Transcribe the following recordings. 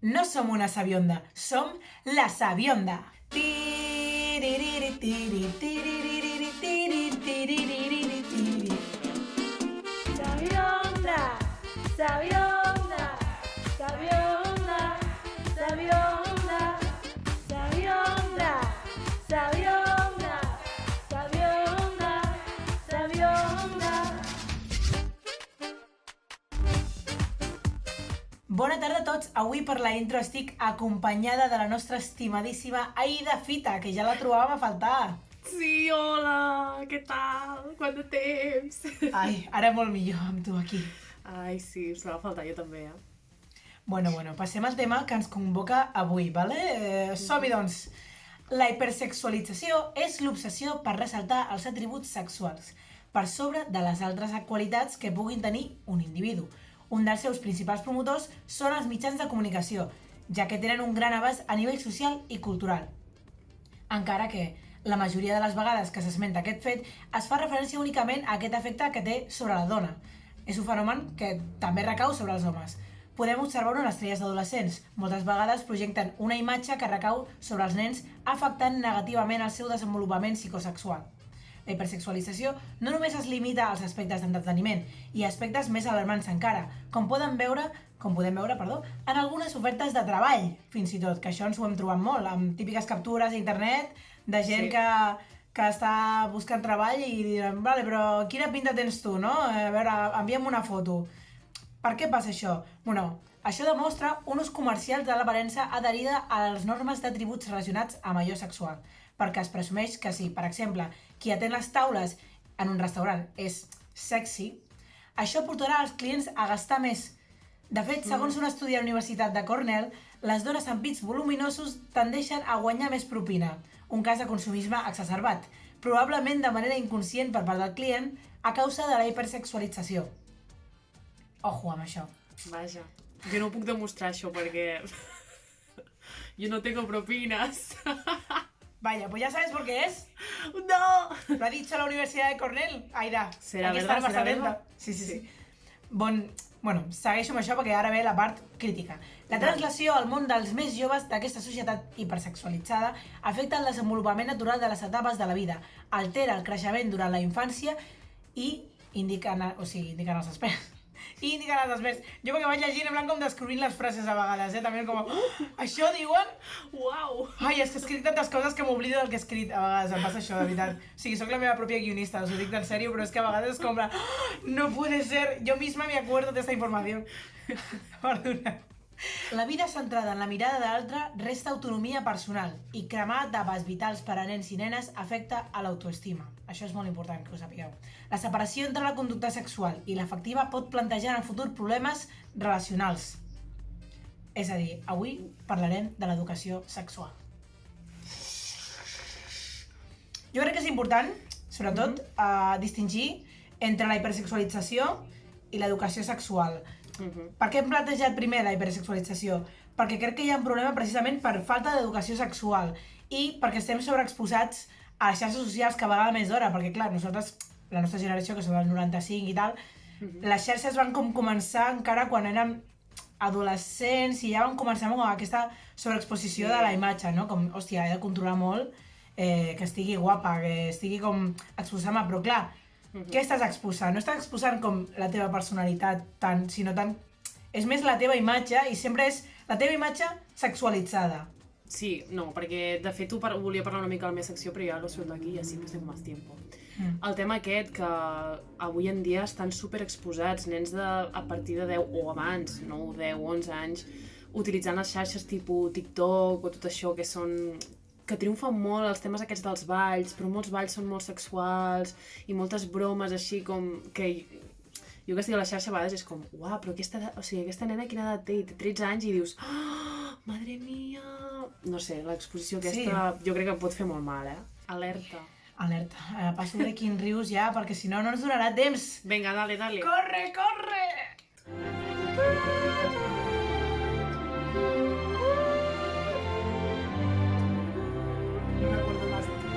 No som una sabionda, som la sabionda. Sabionda, sabionda, sabionda, sabionda, sabionda, sabionda, sabionda, sabionda. Bona tarda a tots. Avui per la intro estic acompanyada de la nostra estimadíssima Aida Fita, que ja la trobàvem a faltar. Sí, hola, què tal? Quant de temps? Ai, ara molt millor amb tu aquí. Ai, sí, us va faltar jo també, Bueno, passem al tema que ens convoca avui, vale? Som-hi, doncs. La hipersexualització és l'obsessió per ressaltar els atributs sexuals per sobre de les altres qualitats que puguin tenir un individu. Un dels seus principals promotors són els mitjans de comunicació, ja que tenen un gran abast a nivell social i cultural. Encara que la majoria de les vegades que s'esmenta aquest fet es fa referència únicament a aquest efecte que té sobre la dona. És un fenomen que també recau sobre els homes. Podem observar-ho en les estrelles adolescents. Moltes vegades projecten una imatge que recau sobre els nens afectant negativament el seu desenvolupament psicosexual. La hipersexualització no només es limita als aspectes d'entreteniment i aspectes més alarmants encara, com podem veure, en algunes ofertes de treball, fins i tot, que això ens ho hem trobat molt, amb típiques captures a internet de gent Sí. que està buscant treball i diran, vale, però quina pinta tens tu, no? A veure, envia'm una foto. Per què passa això? Bueno, això demostra un ús comercial de l'aparença adherida a les normes d'atributs relacionats amb allò sexual, perquè es presumeix que si, per exemple, qui atén les taules en un restaurant és sexy, això portarà els clients a gastar més. De fet, segons un estudi a la Universitat de Cornell, les dones amb pits voluminosos tendeixen a guanyar més propina, un cas de consumisme exacerbat, probablement de manera inconscient per part del client a causa de la hipersexualització. Ojo amb això. Vaja, jo no puc demostrar això perquè jo no tengo propinas. Vaya, pues ya sabes por qué es. No! Lo ha dicho la Universidad de Cornell. Aida, ¿Será hay que verdad? estar más ¿Será atenta. verdad? Sí. Bueno, segueixo amb això perquè ara ve la part crítica. La translació al món dels més joves d'aquesta societat hipersexualitzada afecta el desenvolupament natural de les etapes de la vida, altera el creixement durant la infància i indiquen els experts. I indiquen els experts. Jo perquè vaig llegint en plan com descobrint les frases a vegades, també com... això diuen? Uau! Ai, és que escric tantes coses que m'oblido del que he escrit. A vegades em passa això, de veritat. O sigui, soc la meva pròpia guionista, us ho dic en sèrio, però és que a vegades és com... no puede ser, yo misma me acuerdo de esta información. Perdona. La vida centrada en la mirada de l'altre resta autonomia personal i cremar etapes vitals per a nens i nenes afecta a l'autoestima. Això és molt important que ho sapigueu. La separació entre la conducta sexual i l'afectiva pot plantejar en el futur problemes relacionals. És a dir, avui parlarem de l'educació sexual. Jo crec que és important, sobretot, distingir entre la hipersexualització i l'educació sexual. Per què hem plantejat primer la hipersexualització? Perquè crec que hi ha un problema precisament per falta d'educació sexual i perquè estem sobreexposats a les xarxes socials cada vegada més d'hora, perquè clar, nosaltres, la nostra generació, que som del 95 i tal, les xarxes van com començar encara quan érem adolescents i ja van començar amb aquesta sobreexposició de la imatge, no? Com, hòstia, he de controlar molt que estigui guapa, que estigui com exposant-me, però clar, què estàs exposant? No estàs exposant com la teva personalitat tant, sinó tant... És més la teva imatge i sempre és la teva imatge sexualitzada. Sí, no, perquè de fet volia parlar una mica de la meva secció, però ja lo suelto aquí, así pues tengo más tiempo. El tema aquest, que avui en dia estan superexposats, nens a partir de 10 o abans, 9, 10, 11 anys, utilitzant les xarxes tipus TikTok o tot això que triomfen molt els temes aquests dels balls, però molts balls són molt sexuals i moltes bromes així com que jo que estic a la xarxa a vegades és com, uau, però aquesta nena quina edat té? Té 13 anys i dius, madre mía... No sé, l'exposició aquesta jo crec que pot fer molt mal, Alerta. Alerta. Passo Breaking Rius ja, perquè si no, no ens donarà temps. Vinga, dale. Corre, corre! No me acuerdo más de ti.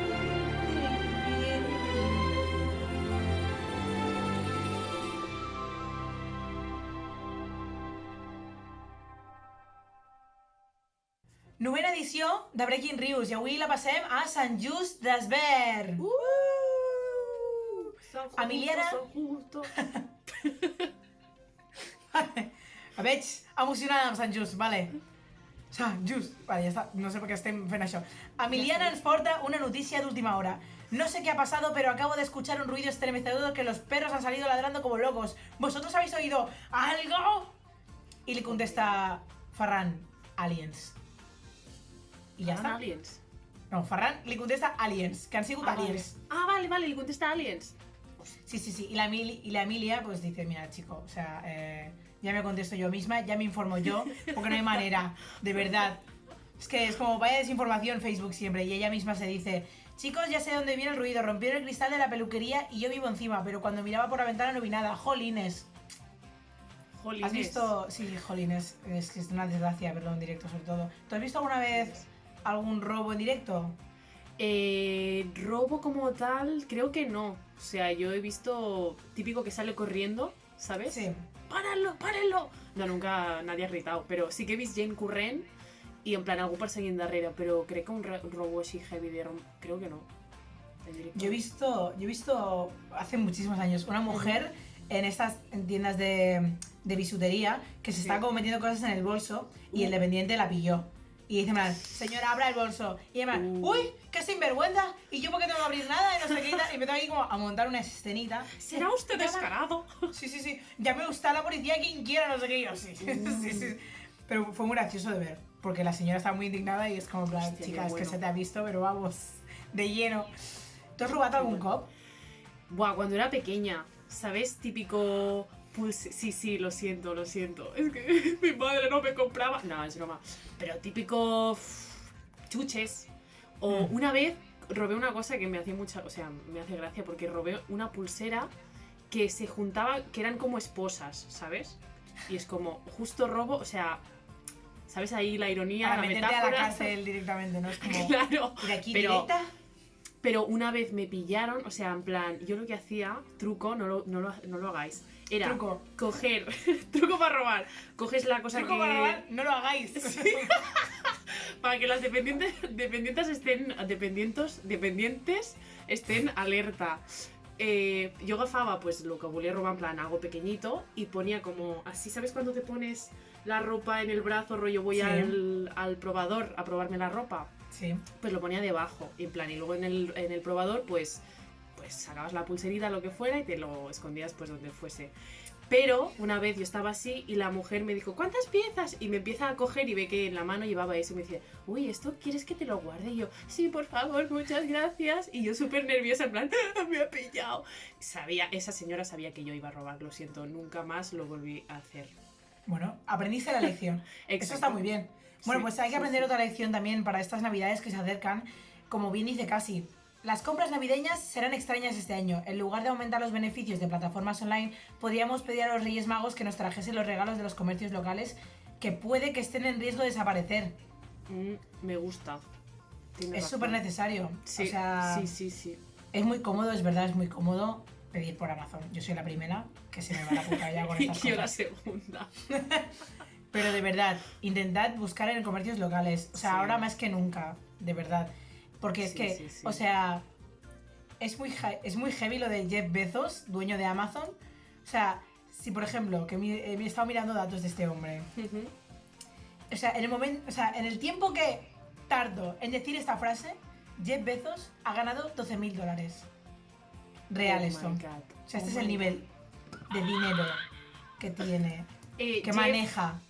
Novena edició de Breaking News i avui la passem a Sant Just d'Esvern. Emiliana... La veig emocionada amb Sant Just, vale. Sant Just, vale, ya está, no sé por qué estem fent això. Emiliana ens porta una noticia de última hora. No sé qué ha pasado, pero acabo de escuchar un ruido estremecedor que los perros han salido ladrando como locos. ¿Vosotros habéis oído algo? Y le contesta Ferran, aliens. I ja està. Aliens? No, Ferran li contesta aliens, que han sigut aliens. Vale. Vale, li contesta aliens. Sí. Y la Emilia pues dice, mira chico, o sea, ya me contesto yo misma, ya me informo yo, porque no hay manera, de verdad. Es que es como vaya desinformación Facebook siempre, y ella misma se dice, chicos, ya sé de dónde viene el ruido, rompieron el cristal de la peluquería y yo vivo encima, pero cuando miraba por la ventana no vi nada, jolines. ¿Has visto? Sí, jolines, es que es una desgracia verlo en directo sobre todo. ¿Tú has visto alguna vez algún robo en directo? Robo como tal, creo que no. O sea, yo he visto típico que sale corriendo, ¿sabes? Sí. ¡Párenlo! No, nunca nadie ha gritado, pero sí que he visto gent corrent y en plan algú perseguint darrere, pero creo que un robo así heavy de creo que no. Yo he visto hace muchísimos años una mujer en estas tiendas de bisutería que se está como metiendo cosas en el bolso y el dependiente la pilló. Y dice, man, señora, abra el bolso. Y ella, uy, qué sinvergüenza. Y yo, ¿por qué tengo que abrir nada? Y no sé qué. Y me tengo aquí como a montar una escenita. ¿Será usted descarado? Sí. Llame usted a la policía, quien quiera, no sé qué. Y yo, sí. Pero fue muy gracioso de ver. Porque la señora estaba muy indignada y es como, plan, hostia, chica, es que se te ha visto, pero vamos, de lleno. ¿Tú has robado algún cop? Buah, cuando era pequeña, ¿sabes? Típico... Sí, lo siento. Es que mi madre no me compraba... No, es broma. Pero típico... chuches. O una vez robé una cosa que me hacía me hace gracia porque robé una pulsera que se juntaba, que eran como esposas, ¿sabes? Y es como, justo robo, o sea... ¿Sabes ahí la ironía, para la meterte metáfora? A la cárcel directamente, ¿no? Es como... Claro. ¿De aquí directa? Pero una vez me pillaron, o sea, en plan, yo lo que hacía, truco, no lo hagáis, era truco. Coger, truco para robar, coges la cosa truco que... para robar, no lo hagáis. Sí. Para que las dependientes estén alerta. Yo agafaba pues lo que volia robar en plan algo pequeñito y ponía como así, ¿sabes cuando te pones la ropa en el brazo, rollo voy al probador a probarme la ropa? Sí. Pues lo ponía debajo, en plan, y luego en el probador pues sacabas la pulserita, lo que fuera, y te lo escondías pues donde fuese. Pero una vez yo estaba así y la mujer me dijo, ¿cuántas piezas? Y me empieza a coger y ve que en la mano llevaba eso y me dice, uy, ¿esto quieres que te lo guarde? Y yo, sí, por favor, muchas gracias. Y yo súper nerviosa, en plan, me ha pillado. Esa señora sabía que yo iba a robar, lo siento, nunca más lo volví a hacer. Bueno, aprendiste la lección. Eso está muy bien. Bueno, pues hay que aprender otra lección también para estas navidades que se acercan. Como bien dice Casi, las compras navideñas serán extrañas este año. En lugar de aumentar los beneficios de plataformas online, podríamos pedir a los Reyes Magos que nos trajesen los regalos de los comercios locales que puede que estén en riesgo de desaparecer. Me gusta. Es súper necesario. Sí, o sea, sí. Es muy cómodo, es verdad, es muy cómodo pedir por Amazon. Yo soy la primera que se me va la puta ya con estas cosas. Yo la segunda. Pero de verdad, intentad buscar en comercios locales. O sea, ahora más que nunca, de verdad. Porque es que, o sea, es muy heavy lo de Jeff Bezos, dueño de Amazon. O sea, si por ejemplo, que me he estado mirando datos de este hombre. O sea, en el tiempo que tardo en decir esta frase, Jeff Bezos ha ganado $12.000. Real esto. O sea, este es el nivel de dinero que tiene, que maneja.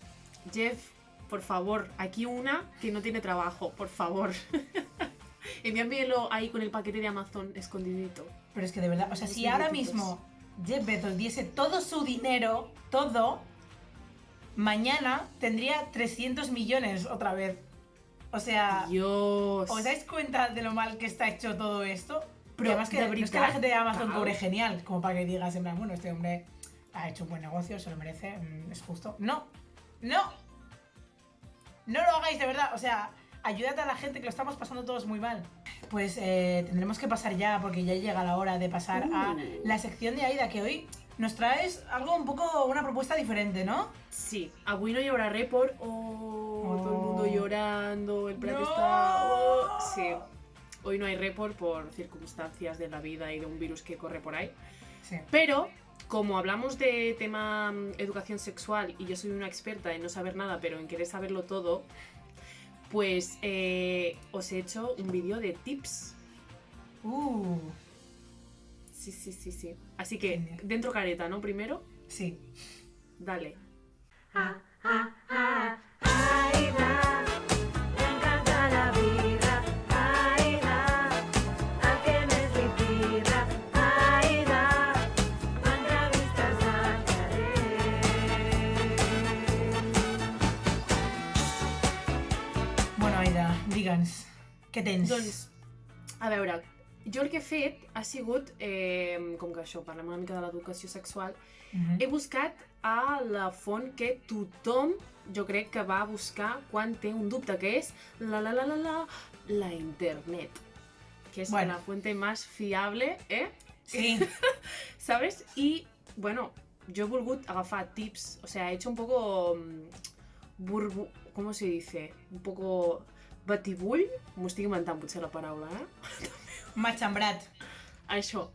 Jeff, por favor, aquí una que no tiene trabajo, por favor. Envíamelo ahí con el paquete de Amazon escondidito. Pero es que de verdad, o sea, si ahora mismo Jeff Bezos diese todo su dinero, todo, mañana tendría 300 millones otra vez. O sea, Dios. ¿os dais cuenta de lo mal que está hecho todo esto? Pero además que, no es que la gente de Amazon cobre genial, como para que digas en plan, bueno, este hombre ha hecho un buen negocio, se lo merece, es justo. No lo hagáis, de verdad. O sea, ayúdate a la gente que lo estamos pasando todos muy mal. Pues tendremos que pasar ya, porque ya llega la hora de pasar a la sección de Aida, que hoy nos traes algo un poco, una propuesta diferente, ¿no? Sí, avui no hi haurà report, todo el mundo llorando, el Prat ¡No! está... Sí. Hoy no hay report por circunstancias de la vida y de un virus que corre por ahí. Sí. Pero, como hablamos de tema educación sexual y yo soy una experta en no saber nada, pero en querer saberlo todo, pues os he hecho un vídeo de tips. Sí. Así que, Genial. dentro careta, ¿no? Primero, Sí. dale. Aida, m'encanta la birra. Aida, el que més li tira. Aida, entrevistes al carrer. Bueno, Aida, digue'ns, què tens? Doncs, a veure, jo el que he fet ha sigut, com que això, parlem una mica de l'educació sexual, he buscat a la font que tothom, jo crec que va buscar quan té un dubte, que és la internet. Que es Bueno. la fuente más fiable, Sí. ¿Sabes? Y, bueno, yo he volgut agafar tips, o sea, he hecho un poco ¿cómo se dice? Un poco batibull, m'ho estic inventant potser la paraula, Matxembrat. Això,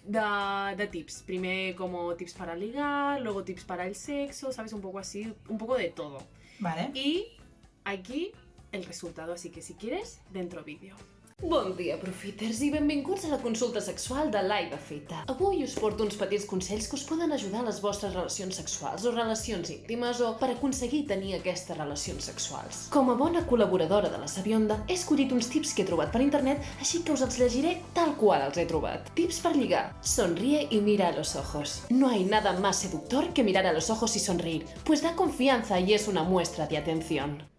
de tips. Primer como tips para ligar, luego tips para el sexo, ¿sabes? Un poco así, un poco de todo. Vale. Y aquí el resultado, así que si quieres, dentro vídeo. Bon dia, profiters, i benvinguts a la consulta sexual de l'Aida Feta. Avui us porto uns petits consells que us poden ajudar a les vostres relacions sexuals o relacions íntimes o per aconseguir tenir aquestes relacions sexuals. Com a bona col·laboradora de la Sabionda, he escollit uns tips que he trobat per internet, així que us els llegiré tal qual els he trobat. Tips per ligar. Sonríe y mira a los ojos. No hay nada más seductor que mirar a los ojos y sonreír, pues da confianza y es una muestra de atención.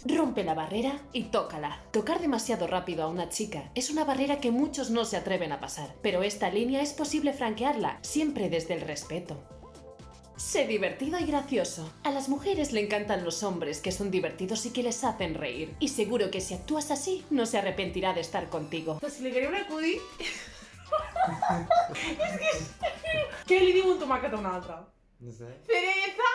Rompe la barrera y tócala. Tocar demasiado rápido a una chica es una barrera que muchos no se atreven a pasar, pero esta línea es posible franquearla, siempre desde el respeto. Sé divertido y gracioso. A las mujeres le encantan los hombres que son divertidos y que les hacen reír. Y seguro que si actúas así, no se arrepentirá de estar contigo. T'explicaré un acudit. Què li diu un tomàquet a un altre? No sé. Cereza!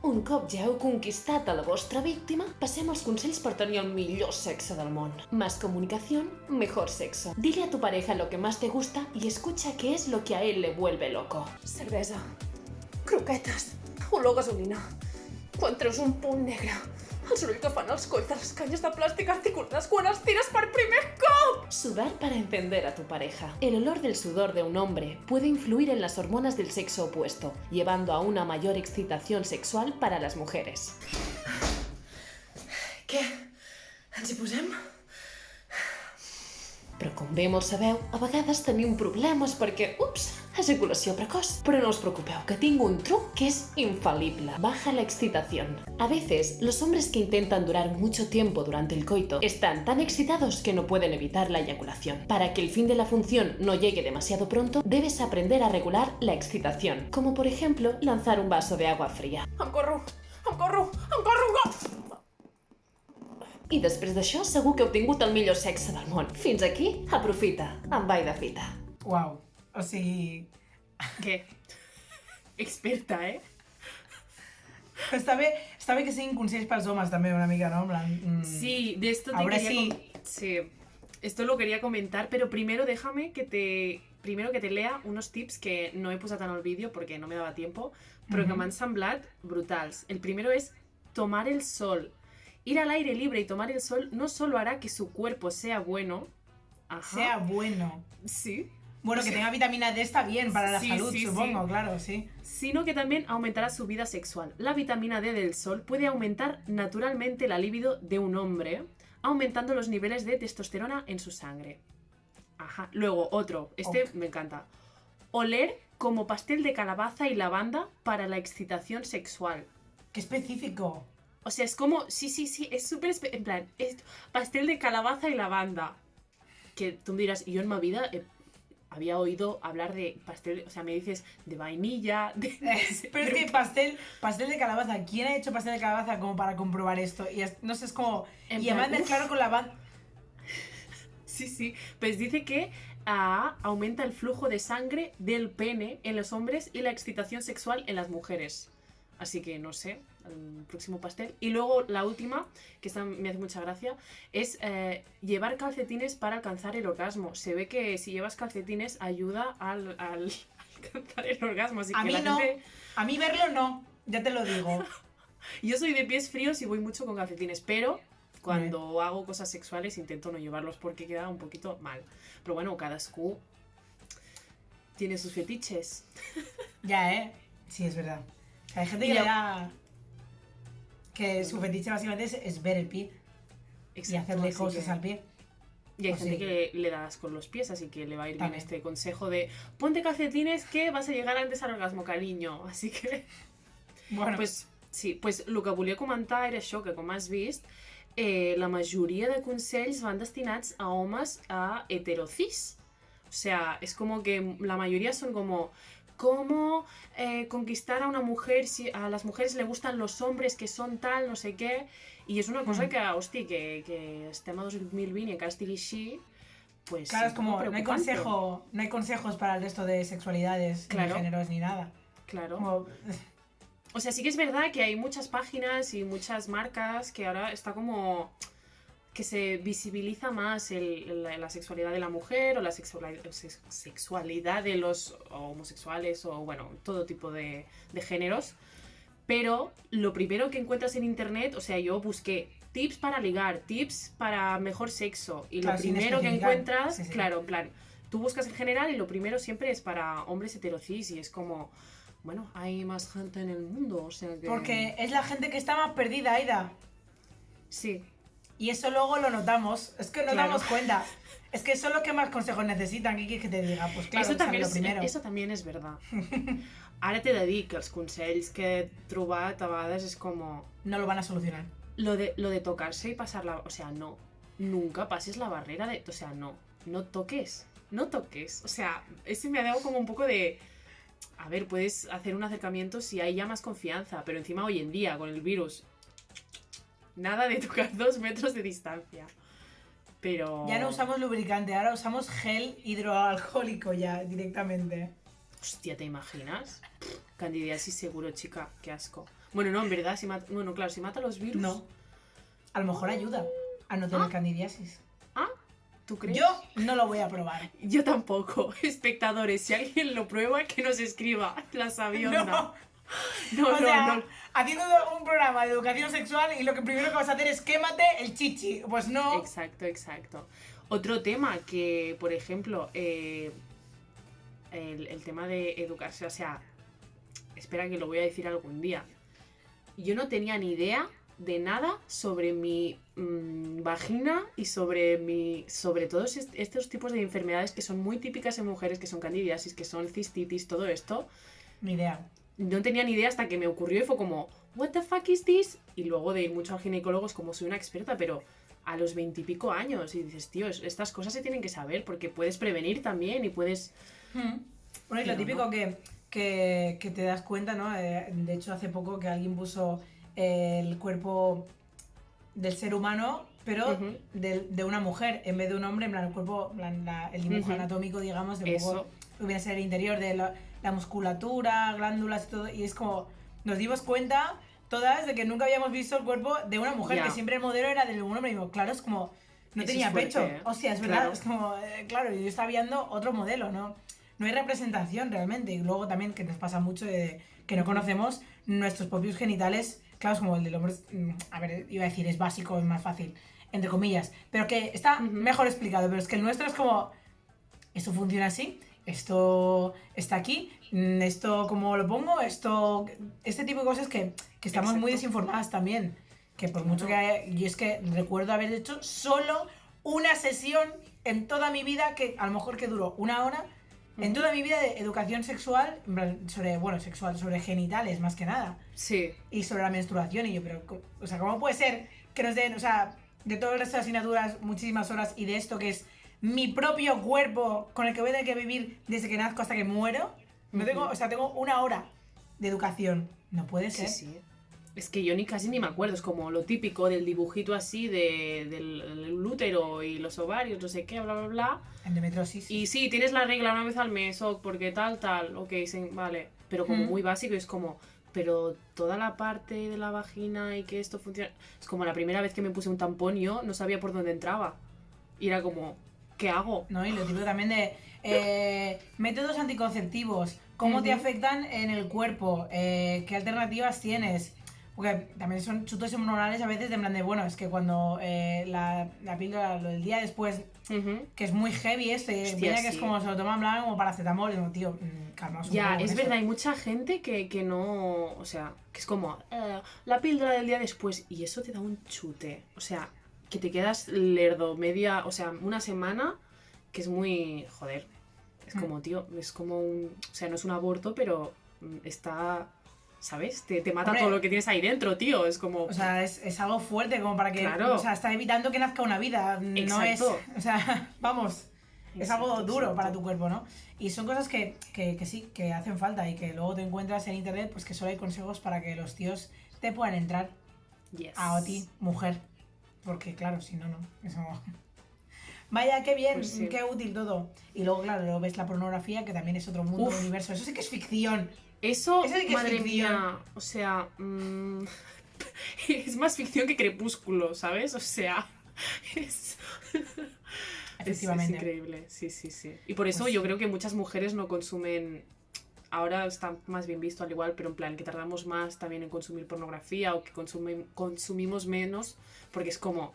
Un cop ja heu conquistat a la vostra víctima, passem als consells per tenir el millor sexe del món. Más comunicación, mejor sexo. Dile a tu pareja lo que más te gusta y escucha qué es lo que a él le vuelve loco. Cervesa, croquetes, olor a gasolina. Quan treus un punt negre, el soroll que fan els colls de les canyes de plàstic articulades quan els tires per primer cop! Sudar para encender a tu pareja. El olor del sudor de un hombre puede influir en las hormonas del sexo opuesto, llevando a una mayor excitación sexual para las mujeres. Què? Ens hi posem? Però com bé molt sabeu, a vegades tenim problemes perquè, ups, ejaculació precoz. Pero no os preocupeu, que tengo un truc que es infalible. Baja la excitación. A veces, los hombres que intentan durar mucho tiempo durante el coito están tan excitados que no pueden evitar la eyaculación. Para que el fin de la función no llegue demasiado pronto, debes aprender a regular la excitación, como por ejemplo, lanzar un vaso de agua fría. Em corro! I després d'això, segur que heu tingut el millor sexe del món. Fins aquí, aprofita, amb Aida Feta. Uau. O sigui... Què? Experta, Està bé que siguin consells pels homes també, una mica, no? En plan, Sí, de esto te Ahora quería sí. Sí, esto lo quería comentar, pero primero déjame que te lea unos tips que no he posat en el vídeo porque no me daba tiempo, però que m'han semblat brutals. El primero es tomar el sol. Ir al aire libre y tomar el sol no solo hará que su cuerpo sea bueno, sea bueno. sí, Bueno, que tenga vitamina D está bien para la Sí, salud, sí, supongo, sí. claro, sí. sino que también aumentará su vida sexual. La vitamina D del sol puede aumentar naturalmente la libido de un hombre, aumentando los niveles de testosterona en su sangre. Ajá. Luego, otro, me encanta. Oler como pastel de calabaza y lavanda para la excitación sexual. Qué específico. O sea, es como, sí, es súper, en plan, es pastel de calabaza y lavanda. Que tú me dirás, y yo en mi vida había oído hablar de pastel, o sea, me dices de vainilla, de... Pero es que pastel de calabaza. ¿Quién ha hecho pastel de calabaza como para comprobar esto? Y no sé, es como... En y además plan, mezclarlo con lavanda. Sí, pues dice que aumenta el flujo de sangre del pene en los hombres y la excitación sexual en las mujeres. Así que no sé, el próximo pastel. Y luego la última, que esta me hace mucha gracia, es llevar calcetines para alcanzar el orgasmo. Se ve que si llevas calcetines ayuda al alcanzar el orgasmo. Así A que mí la no, gente... a mí verlo no, ya te lo digo. Yo soy de pies fríos y voy mucho con calcetines, pero cuando hago cosas sexuales intento no llevarlos porque queda un poquito mal. Pero bueno, cadascú tiene sus fetiches. Ya, sí, es verdad. Hay gente Y que le la- da... que su fetiche básicamente es ver el pie y Exacto, hacerle así cosas que- al pie. Y hay O gente sí. que le das con los pies, así que le va a ir bien También. este consejo de ponte calcetines que vas a llegar antes al orgasmo, cariño. Así que, Bueno, pues, sí, pues el que volia comentar era això, que com has vist, la majoria de consells van destinats a homes a heterocis. O sea, es como que la mayoría son como cómo conquistar a una mujer si a las mujeres le gustan los hombres que son tal, no sé què, i és una cosa que, hosti, que estem a 2020 i encara estigui així, pues claro, es es como, un poco preocupante. no hay consejos para el resto de sexualidades, Claro. ni géneros, ni nada. Claro. Como, O sea, sí que es verdad que hay muchas páginas y muchas marcas que ahora está como que se visibiliza más la sexualidad de la mujer o la sexualidad de los homosexuales o, bueno, todo tipo de géneros. Pero lo primero que encuentras en internet, o sea, yo busqué tips para ligar, tips para mejor sexo. Y Claro, lo sin primero que especificar. encuentras, Sí, sí. claro, en plan, tú buscas en general y lo primero siempre es para hombres heterocis y es como, bueno, hay más gente en el mundo, o sea que... porque es la gente que está más perdida, Aida. Sí, Y eso luego lo notamos. Es que nos Claro. damos cuenta. Es que son los que más consejos necesitan. ¿Qué quieres que te diga? Pues claro, eso, también lo és, primero. eso también és verdad. Ara t'he de dir que els consells que he trobat a vegades és com... No lo van a solucionar. Lo de tocarse y pasarla... O sea, no. Nunca pases la barrera de... O sea, no. No toques. No toques. O sea, ese me ha dado como un poco de... A ver, puedes hacer un acercamiento si hay ya más confianza, pero encima hoy en día, con el virus, nada de tocar 2 metros de distancia. Pero... Ya no usamos lubricante, ahora usamos gel hidroalcohólico ya directamente. Hostia, ¿te imaginas? Candidiasis seguro, chica. Qué asco. Bueno, no, en verdad, si mata... Bueno, claro, si mata los virus... No. A lo mejor ayuda a no tener Ah. candidiasis. ¿Ah? ¿Tú crees? Yo no lo voy a probar. Yo tampoco. Espectadores, si alguien lo prueba, que nos escriba. La sabionda. No. No, O sea, no. haciendo un programa de educación sexual y lo que primero que vas a hacer es quémate el chichi. Pues no. Exacto, exacto. Otro tema que, por ejemplo, el tema de educarse, o sea, espera que lo voy a decir algún día. Yo no tenía ni idea de nada sobre mi vagina y sobre todos estos tipos de enfermedades que son muy típicas en mujeres, que son candidiasis, que son cistitis, todo esto. Ni idea. No tenía ni idea hasta que me ocurrió y fue como, what the fuck is this? Y luego de ir mucho al ginecólogo es como soy una experta, pero a los 20 y pico años. Y dices, tío, estas cosas se tienen que saber porque puedes prevenir también y puedes... Bueno, y Pero lo típico no. que te das cuenta, ¿no? De hecho, hace poco que alguien puso el cuerpo del ser humano, pero Ujú. de una mujer, en vez de un hombre, en plan, el cuerpo, en plan, el dibujo Ujú. anatómico, digamos, de un Eso. poco, hubiera ser el interior de la musculatura, glándulas y todo, y es como, nos dimos cuenta todas de que nunca habíamos visto el cuerpo de una mujer, Ya. que siempre el modelo era de un hombre, y digo, claro, es como, no Eso tenía es fuerte, pecho, ¿eh? o sea, es verdad, Claro. es como, claro, yo estaba viendo otro modelo, ¿no? No hay representación realmente. Y luego también que nos pasa mucho de que no conocemos nuestros propios genitales. Claro, es como el del hombre. A ver, iba a decir, es básico, es más fácil, entre comillas. Pero que está Ujú. mejor explicado. Pero es que el nuestro es como, esto funciona así, esto está aquí, esto como lo pongo, esto... Este tipo de cosas que estamos muy Exacto. desinformadas también. Que por mucho que... Y es que recuerdo haber hecho solo una sesión en toda mi vida, que a lo mejor que duró 1 hora, en toda mi vida de educación sexual, en plan, sobre genitales más que nada, Sí, y sobre la menstruación, y yo, pero, o sea, ¿cómo puede ser que nos den, o sea, de todo el resto de asignaturas, muchísimas horas, y de esto que es mi propio cuerpo con el que voy a tener que vivir desde que nazco hasta que muero? No tengo, o sea, tengo 1 hora de educación. No puede sí, ser. sí. Es que yo casi ni me acuerdo, es como lo típico del dibujito así del útero y los ovarios, no sé qué, bla, bla, bla. Endometriosis. Y sí, tienes la regla una vez al mes, o porque tal, ok, vale. Pero como Mm. muy básico, es como, pero toda la parte de la vagina y que esto funciona... Es como la primera vez que me puse un tampón yo no sabía por dónde entraba. Y era como, ¿qué hago? ¿No? Y lo típico también de métodos anticonceptivos, cómo te afectan en el cuerpo, qué alternativas tienes. Porque también son chutos hormonales a veces de en plan de, bueno, es que cuando la píldora, lo del día después, que es muy heavy esto, y Hostia, viene que es sí. como se lo toman en plan como paracetamol, y digo, tío, calmaos un Ya, poco con es eso. verdad, hay mucha gente que no... O sea, que es como, la píldora del día después, y eso te da un chute. O sea, que te quedas lerdo media... O sea, una semana, que es muy... Joder, es como, tío, es como un... O sea, no es un aborto, pero está... ¿Sabes? Te mata Hombre. todo lo que tienes ahí dentro, tío. Es como... O sea, es algo fuerte como para que... Claro. O sea, está evitando que nazca una vida. No es... Exacto. O sea, vamos... Es algo Exacto, duro exacto. para tu cuerpo, ¿no? Y son cosas que sí, que hacen falta y que luego te encuentras en internet, pues que solo hay consejos para que los tíos te puedan entrar Yes. a ti, mujer. Porque claro, si no, no. Eso... Vaya, qué bien, Pues sí. qué útil todo. Y luego, claro, luego ves la pornografía, que también es otro mundo, Uf. universo. Eso sí que es ficción. Eso, Eso sí que es madre ficción. mía, o sea, es más ficción que Crepúsculo, ¿sabes? O sea, es, Efectivamente. es increíble, sí. Y por eso Pues yo sí. creo que muchas mujeres no consumen, ahora está más bien visto al igual, pero en plan que tardamos más también en consumir pornografía o que consumimos menos, porque es como,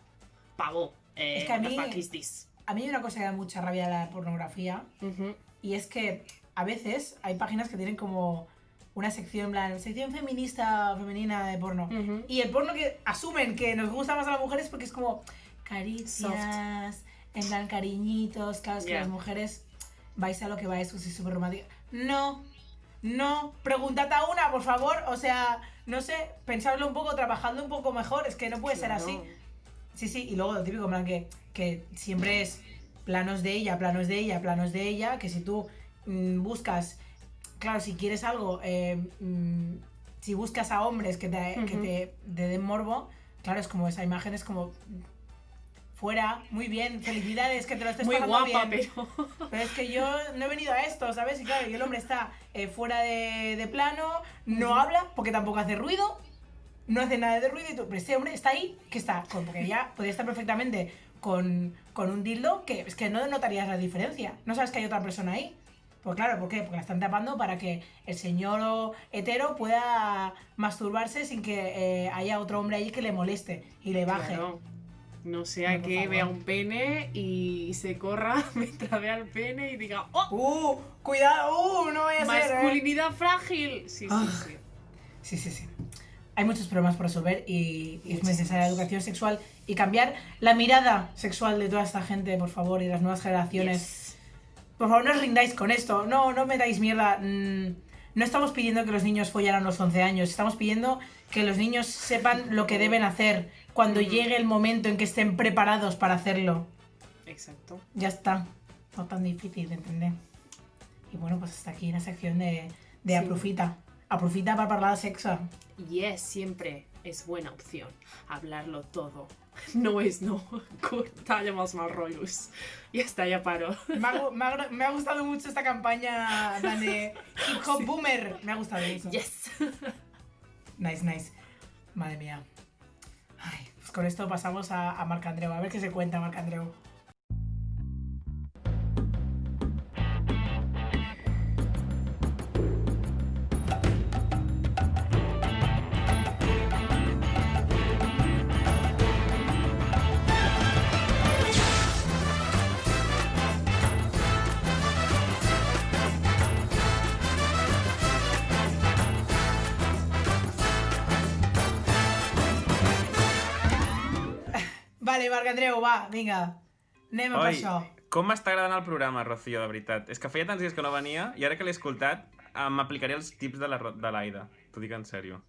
pavo, Es que a what the mí- fuck is this? A mí hay una cosa que da mucha rabia de la pornografía, Ujú. y es que a veces hay páginas que tienen como una sección, en plan, sección feminista o femenina de porno. Ujú. Y el porno que asumen que nos gusta más a las mujeres porque es como caricias, en plan cariñitos, claro, es que Ya. las mujeres vais a lo que vais, pues es súper romántica. No, preguntad a una, por favor, o sea, no sé, pensadlo un poco, trabajadlo un poco mejor, es que no puede ser Claro. así. Sí, y luego lo típico, en plan, que siempre es planos de ella, planos de ella, planos de ella, que si tú buscas, claro, si quieres algo, si buscas a hombres que te den morbo, claro, es como esa imagen, es como fuera, muy bien, felicidades, que te lo estés Muy pasando guapa, bien. pero... Pero es que yo no he venido a esto, ¿sabes? Y claro, y el hombre está fuera de plano, no habla porque tampoco hace ruido, no hace nada de ruido, y tú, pero este hombre está ahí, que está, porque ya podría estar perfectamente con un dildo, que es que no notarías la diferencia, no sabes que hay otra persona ahí. Pues claro, ¿por qué? Porque la están tapando para que el señor hetero pueda masturbarse sin que haya otro hombre ahí que le moleste y le baje. Claro. No sea No, por que favor. vea un pene y se corra mientras vea el pene y diga ¡oh! Cuidado, no vaya a ser, ¡Masculinidad frágil! Sí, Ah. sí. Sí. Hay muchos problemas por resolver y es Muchísimos. necesaria la educación sexual y cambiar la mirada sexual de toda esta gente, por favor, y las nuevas generaciones. Yes. Por favor, no os rindáis con esto, no metáis mierda. No estamos pidiendo que los niños follaran a los 11 años, estamos pidiendo que los niños sepan lo que deben hacer cuando llegue el momento en que estén preparados para hacerlo. Exacto. Ya está, no tan difícil de entender. Y bueno, pues hasta aquí la sección de Sí. Aprofita. Aprofita para hablar de sexo. Yes, siempre es buena opción hablarlo todo. No es no. Cortallemos más rollos. Ya está, ya paro. Me ha gustado mucho esta campaña de hip hop boomer. Me ha gustado mucho. Yes. Nice. Madre mía. Ay, pues con esto pasamos a Marc-Andreu. A ver qué se cuenta Marc-Andreu. Vale, Marc-Andreu, va, vinga. Anem a per Oi, això. com m'està agradant el programa, Rocío, de veritat. És que feia tants dies que no venia i ara que l'he escoltat m'aplicaré els tips de l'Aida. T'ho dic en sèrio.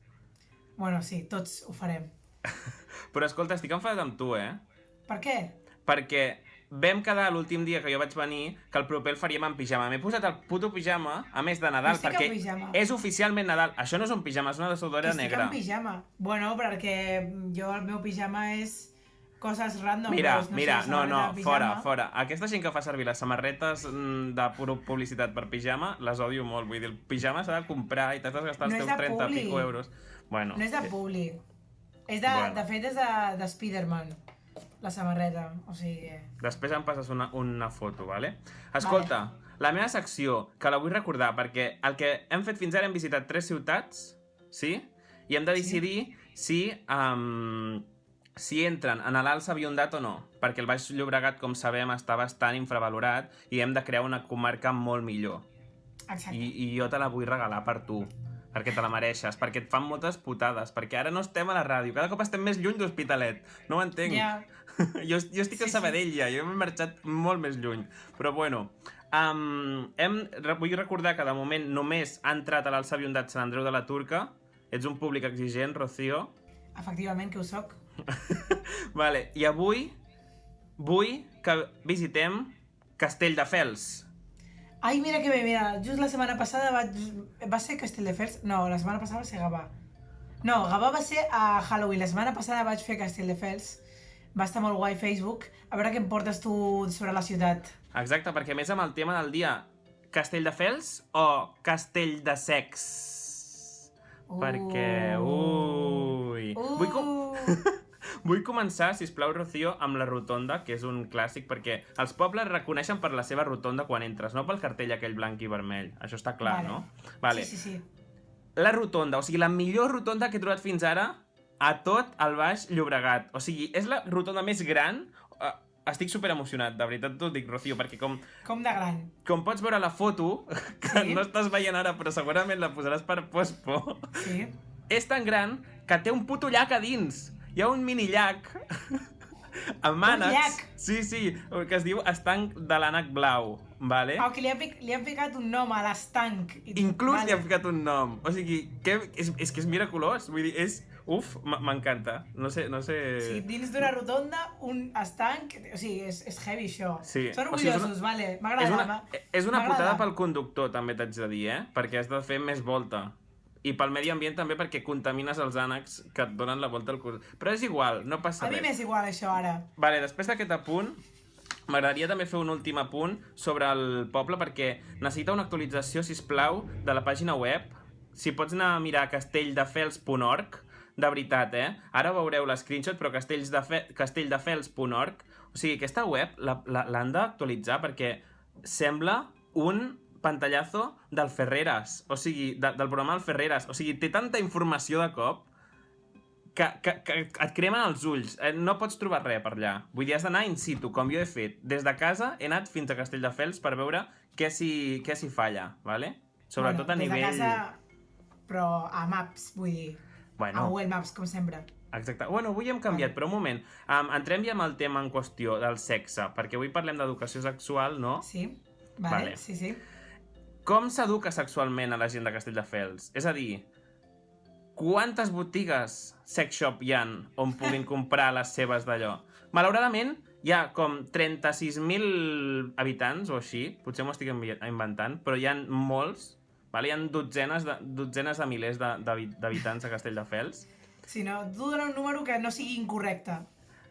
Bueno, sí, tots ho farem. Però escolta, estic enfadat amb tu, Per què? Perquè vam quedar l'últim dia que jo vaig venir que el proper el faríem en pijama. M'he posat el puto pijama, a més de Nadal, Estic en perquè pijama. és oficialment Nadal. Això no és un pijama, és una Que desodorera estic negra. en pijama. Bueno, perquè jo el meu pijama és coses random. Mira, doncs, mira, sé, no, samarreta, fora, pijama. fora. Aquesta gent que fa servir les samarretes de publicitat per pijama, les odio molt. Vull dir, el pijama s'ha de comprar i t'has de gastar els No és teus de 30 publi. pico euros. Bueno, No és de publi. És de, Bueno. de fet, és de Spiderman, la samarreta. O sigui... després em passes una foto, vale? Escolta, la meva secció, que la vull recordar, perquè el que hem fet fins ara hem visitat 3 ciutats, sí? I hem de decidir si entren en l'Alça Biondat o no, perquè el Baix Llobregat, com sabem, està bastant infravalorat i hem de crear una comarca molt millor. Exacte. I jo te la vull regalar per tu, perquè te la mereixes, perquè et fan moltes putades, perquè ara no estem a la ràdio, cada cop estem més lluny d'Hospitalet, no ho entenc. Ja. Jo estic a Sabadell ja, jo m'he marxat molt més lluny, però bueno, vull recordar que de moment només ha entrat a l'Alça Biondat Sant Andreu de la Turca. Ets un públic exigent, Rocío. Efectivament que ho soc. Vale, i avui vull que visitem Castelldefels. Ai, mira que bé, mira, just la setmana passada va ser Castelldefels? No, la setmana passada va ser Gavà. No, Gavà va ser a Halloween, la setmana passada vaig fer Castelldefels. Va estar molt guai Facebook. A veure què em portes tu sobre la ciutat. Exacte, perquè a més amb el tema del dia, Castelldefels o Castelldefels? Perquè... Ui... Vull començar, sisplau, Rocío, amb la rotonda, que és un clàssic, perquè els pobles reconeixen per la seva rotonda quan entres, no pel cartell aquell blanc i vermell. Això està clar, Vale. no? Vale. Sí. La rotonda, o sigui, la millor rotonda que he trobat fins ara a tot el Baix Llobregat. O sigui, és la rotonda més gran... Estic super emocionat, de veritat t'ho dic, Rocío, perquè com Com de gran. pots veure la foto, que Sí. no estàs veient ara, però segurament la posaràs per pospo, Sí. és tan gran que té un puto llac a dins. Hi ha un mini llac amb mànecs. llac? Sí, que es diu estanc de l'ànec blau, vale? Ah, que li han ficat un nom a l'estanc. Inclús li han ficat un nom. O sigui, és que és miraculós. Vull dir, és... Uf, m'encanta. No sé... Sí, dins d'una rotonda, un estanc... O sigui, és heavy, això. Sí. Són O sigui, orgullosos, vale. M'agrada. És una m'agrada. putada pel conductor, també t'haig de dir, perquè has de fer més volta. I pel medi ambient també, perquè contamines els ànecs que et donen la volta al curs. Però és igual, no passa A mi res. m'és igual, això, ara. Vale, després d'aquest apunt, m'agradaria també fer un últim apunt sobre el poble, perquè necessita una actualització, sisplau, de la pàgina web. Si pots anar a mirar castelldefels.org, de veritat, Ara veureu l'escreenshot, però castelldefels.org. O sigui, aquesta web l'han d'actualitzar perquè sembla un pantallazo del Ferreras, o sigui, del programa del Ferreras. O sigui, té tanta informació de cop que et cremen els ulls. No pots trobar res per allà. Vull dir, has d'anar in situ, com jo he fet. Des de casa he anat fins a Castelldefels per veure què s'hi falla, vale? Sobretot a nivell... Des de casa, però a Maps, vull dir. Bueno. A Google Maps, com sempre. Exacte. Bueno, avui hem canviat, però un moment. Entrem ja amb el tema en qüestió del sexe, perquè avui parlem d'educació sexual, no? Sí, Vale. sí. Com s'educa sexualment a la gent de Castelldefels? És a dir, quantes botigues sex shop hi han on puguin comprar les seves d'allò? Malauradament, hi ha com 36.000 habitants o així, potser m'ho estic inventant, però hi ha molts, vale? Hi ha dotzenes de milers d'habitants a Castelldefels. Si no, tu dona un número que no sigui incorrecte.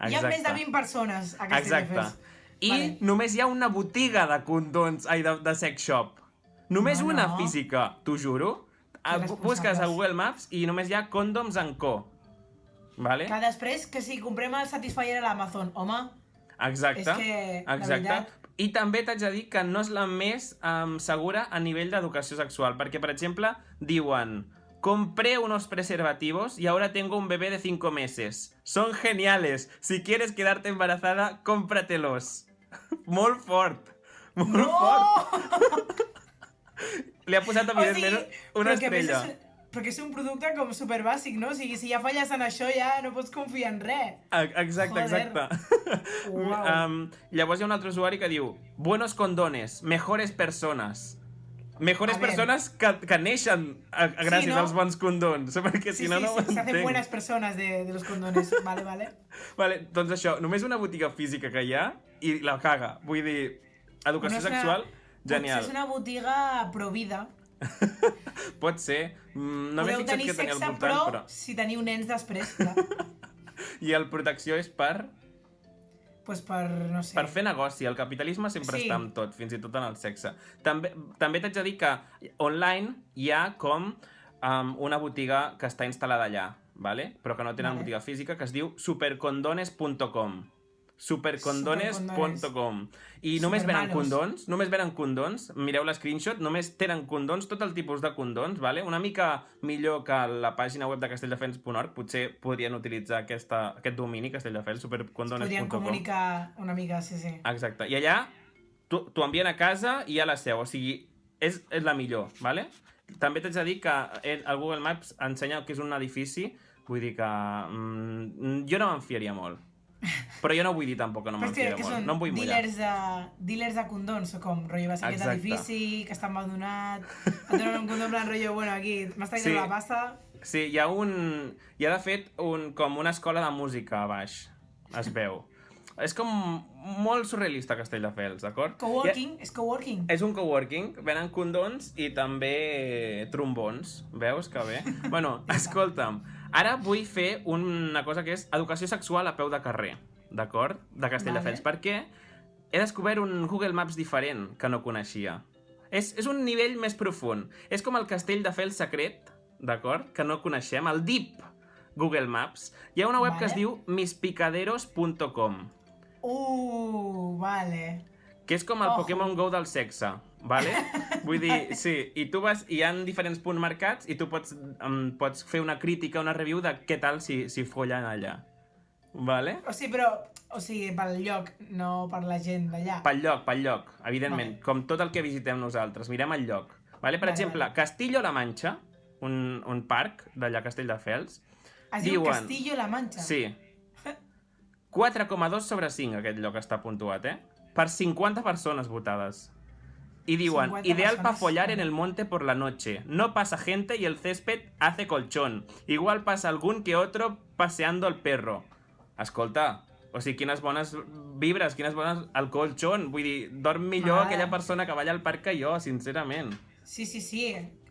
Hi ha Exacte. més de 20 persones a Castelldefels. Exacte. I només hi ha una botiga de condons, de sex shop. Només No, una no. física, t'ho juro. responsables. Busques a Google Maps i només hi ha Condoms & Co. Vale? Que després, que si comprem el Satisfyer a l'Amazon, home, Exacte. és que, la Exacte. veritat... I també t'haig de dir que no és la més segura a nivell d'educació sexual, perquè, per exemple, diuen: compré unos preservativos y ahora tengo un bebé de 5 meses. Son geniales. Si quieres quedarte embarazada, cómpratelos. Molt fort. Molt fort. Li ha posat, evidentment, una estrella. Perquè és un producte com superbàsic, no? O sigui, si ja falles en això, ja no pots confiar en res. Exacte, Joder. exacte. Uau. Llavors hi ha un altre usuari que diu: buenos condones, mejores personas. Mejores A ver. persones que neixen gràcies Sí, no? als bons condons, perquè si no, no ho se hacen entenc. buenas personas de los condones. Vale. Vale, doncs això, només una botiga física que hi ha i la caga. Vull dir, educació sexual, genial. Potser és una botiga provida. Pot ser. No m'he Podeu fixat tenir que tenia al sexe, voltant, però... si teniu nens després, clar. I el protecció és per... pues per, no sé... Per fer negoci, el capitalisme sempre Sí. està amb tot, fins i tot en el sexe. També t'haig de dir que online hi ha com una botiga que està instal·lada allà, vale? Però que no tenen Vale. botiga física, que es diu supercondones.com. Supercondones.com. I només venen condons, mireu l'escreenshot, només tenen condons, tot el tipus de condons, vale? Una mica millor que la pàgina web de castelldefels.org, potser podrien utilitzar aquest domini, castelldefels, supercondones.com. Podrien comunicar una mica, sí. Exacte. I allà t'ho envien a casa i a la seu, o sigui, és la millor, vale? També t'haig de dir que el Google Maps ensenya que és un edifici, vull dir que jo no me'n fiaria molt. Però jo no vull dir tampoc que no me'n fiaria molt. No em vull mullar. Dealers de condons, o com? Rotllo, vas a aquest Exacte. edifici que està abandonat, et donen un condó en plan rotllo, bueno, aquí, m'has traït la pasta... Sí, hi ha de fet com una escola de música a baix, es veu. És com molt surrealista Castelldefels, d'acord? Coworking, és coworking. És un coworking, venen condons i també trombons, veus que bé? Bueno, escolta'm, ara vull fer una cosa que és educació sexual a peu de carrer, d'acord? De Castelldefels, perquè he descobert un Google Maps diferent que no coneixia. És un nivell més profund. És com el Castelldefels secret, d'acord? Que no coneixem, el Deep Google Maps. Hi ha una web que es diu mispicaderos.com. Vale. Que és com el Pokémon Go del sexe, vale? Vull dir, sí, i tu vas, hi ha diferents punts marcats i tu pots fer una crítica, una review de què tal si follen allà, vale? O sigui, pel lloc, no per la gent d'allà. Pel lloc, evidentment, com tot el que visitem nosaltres, mirem el lloc, vale? Per exemple, Castillo-La Mancha, un parc d'allà a Castelldefels, Es diu Castillo-La Mancha? Sí. 4,2 sobre 5 aquest lloc està puntuat, per 50 persones votades. Y diuen, 50 ideal para personas. follar en el monte por la noche. No pasa gente y el césped hace colchón. Igual pasa algún que otro paseando el perro. Escolta, o sigui, quines bones vibres, quines bones... El colchón, vull dir, dorm millor aquella persona que balla al parc que jo, sincerament. Sí.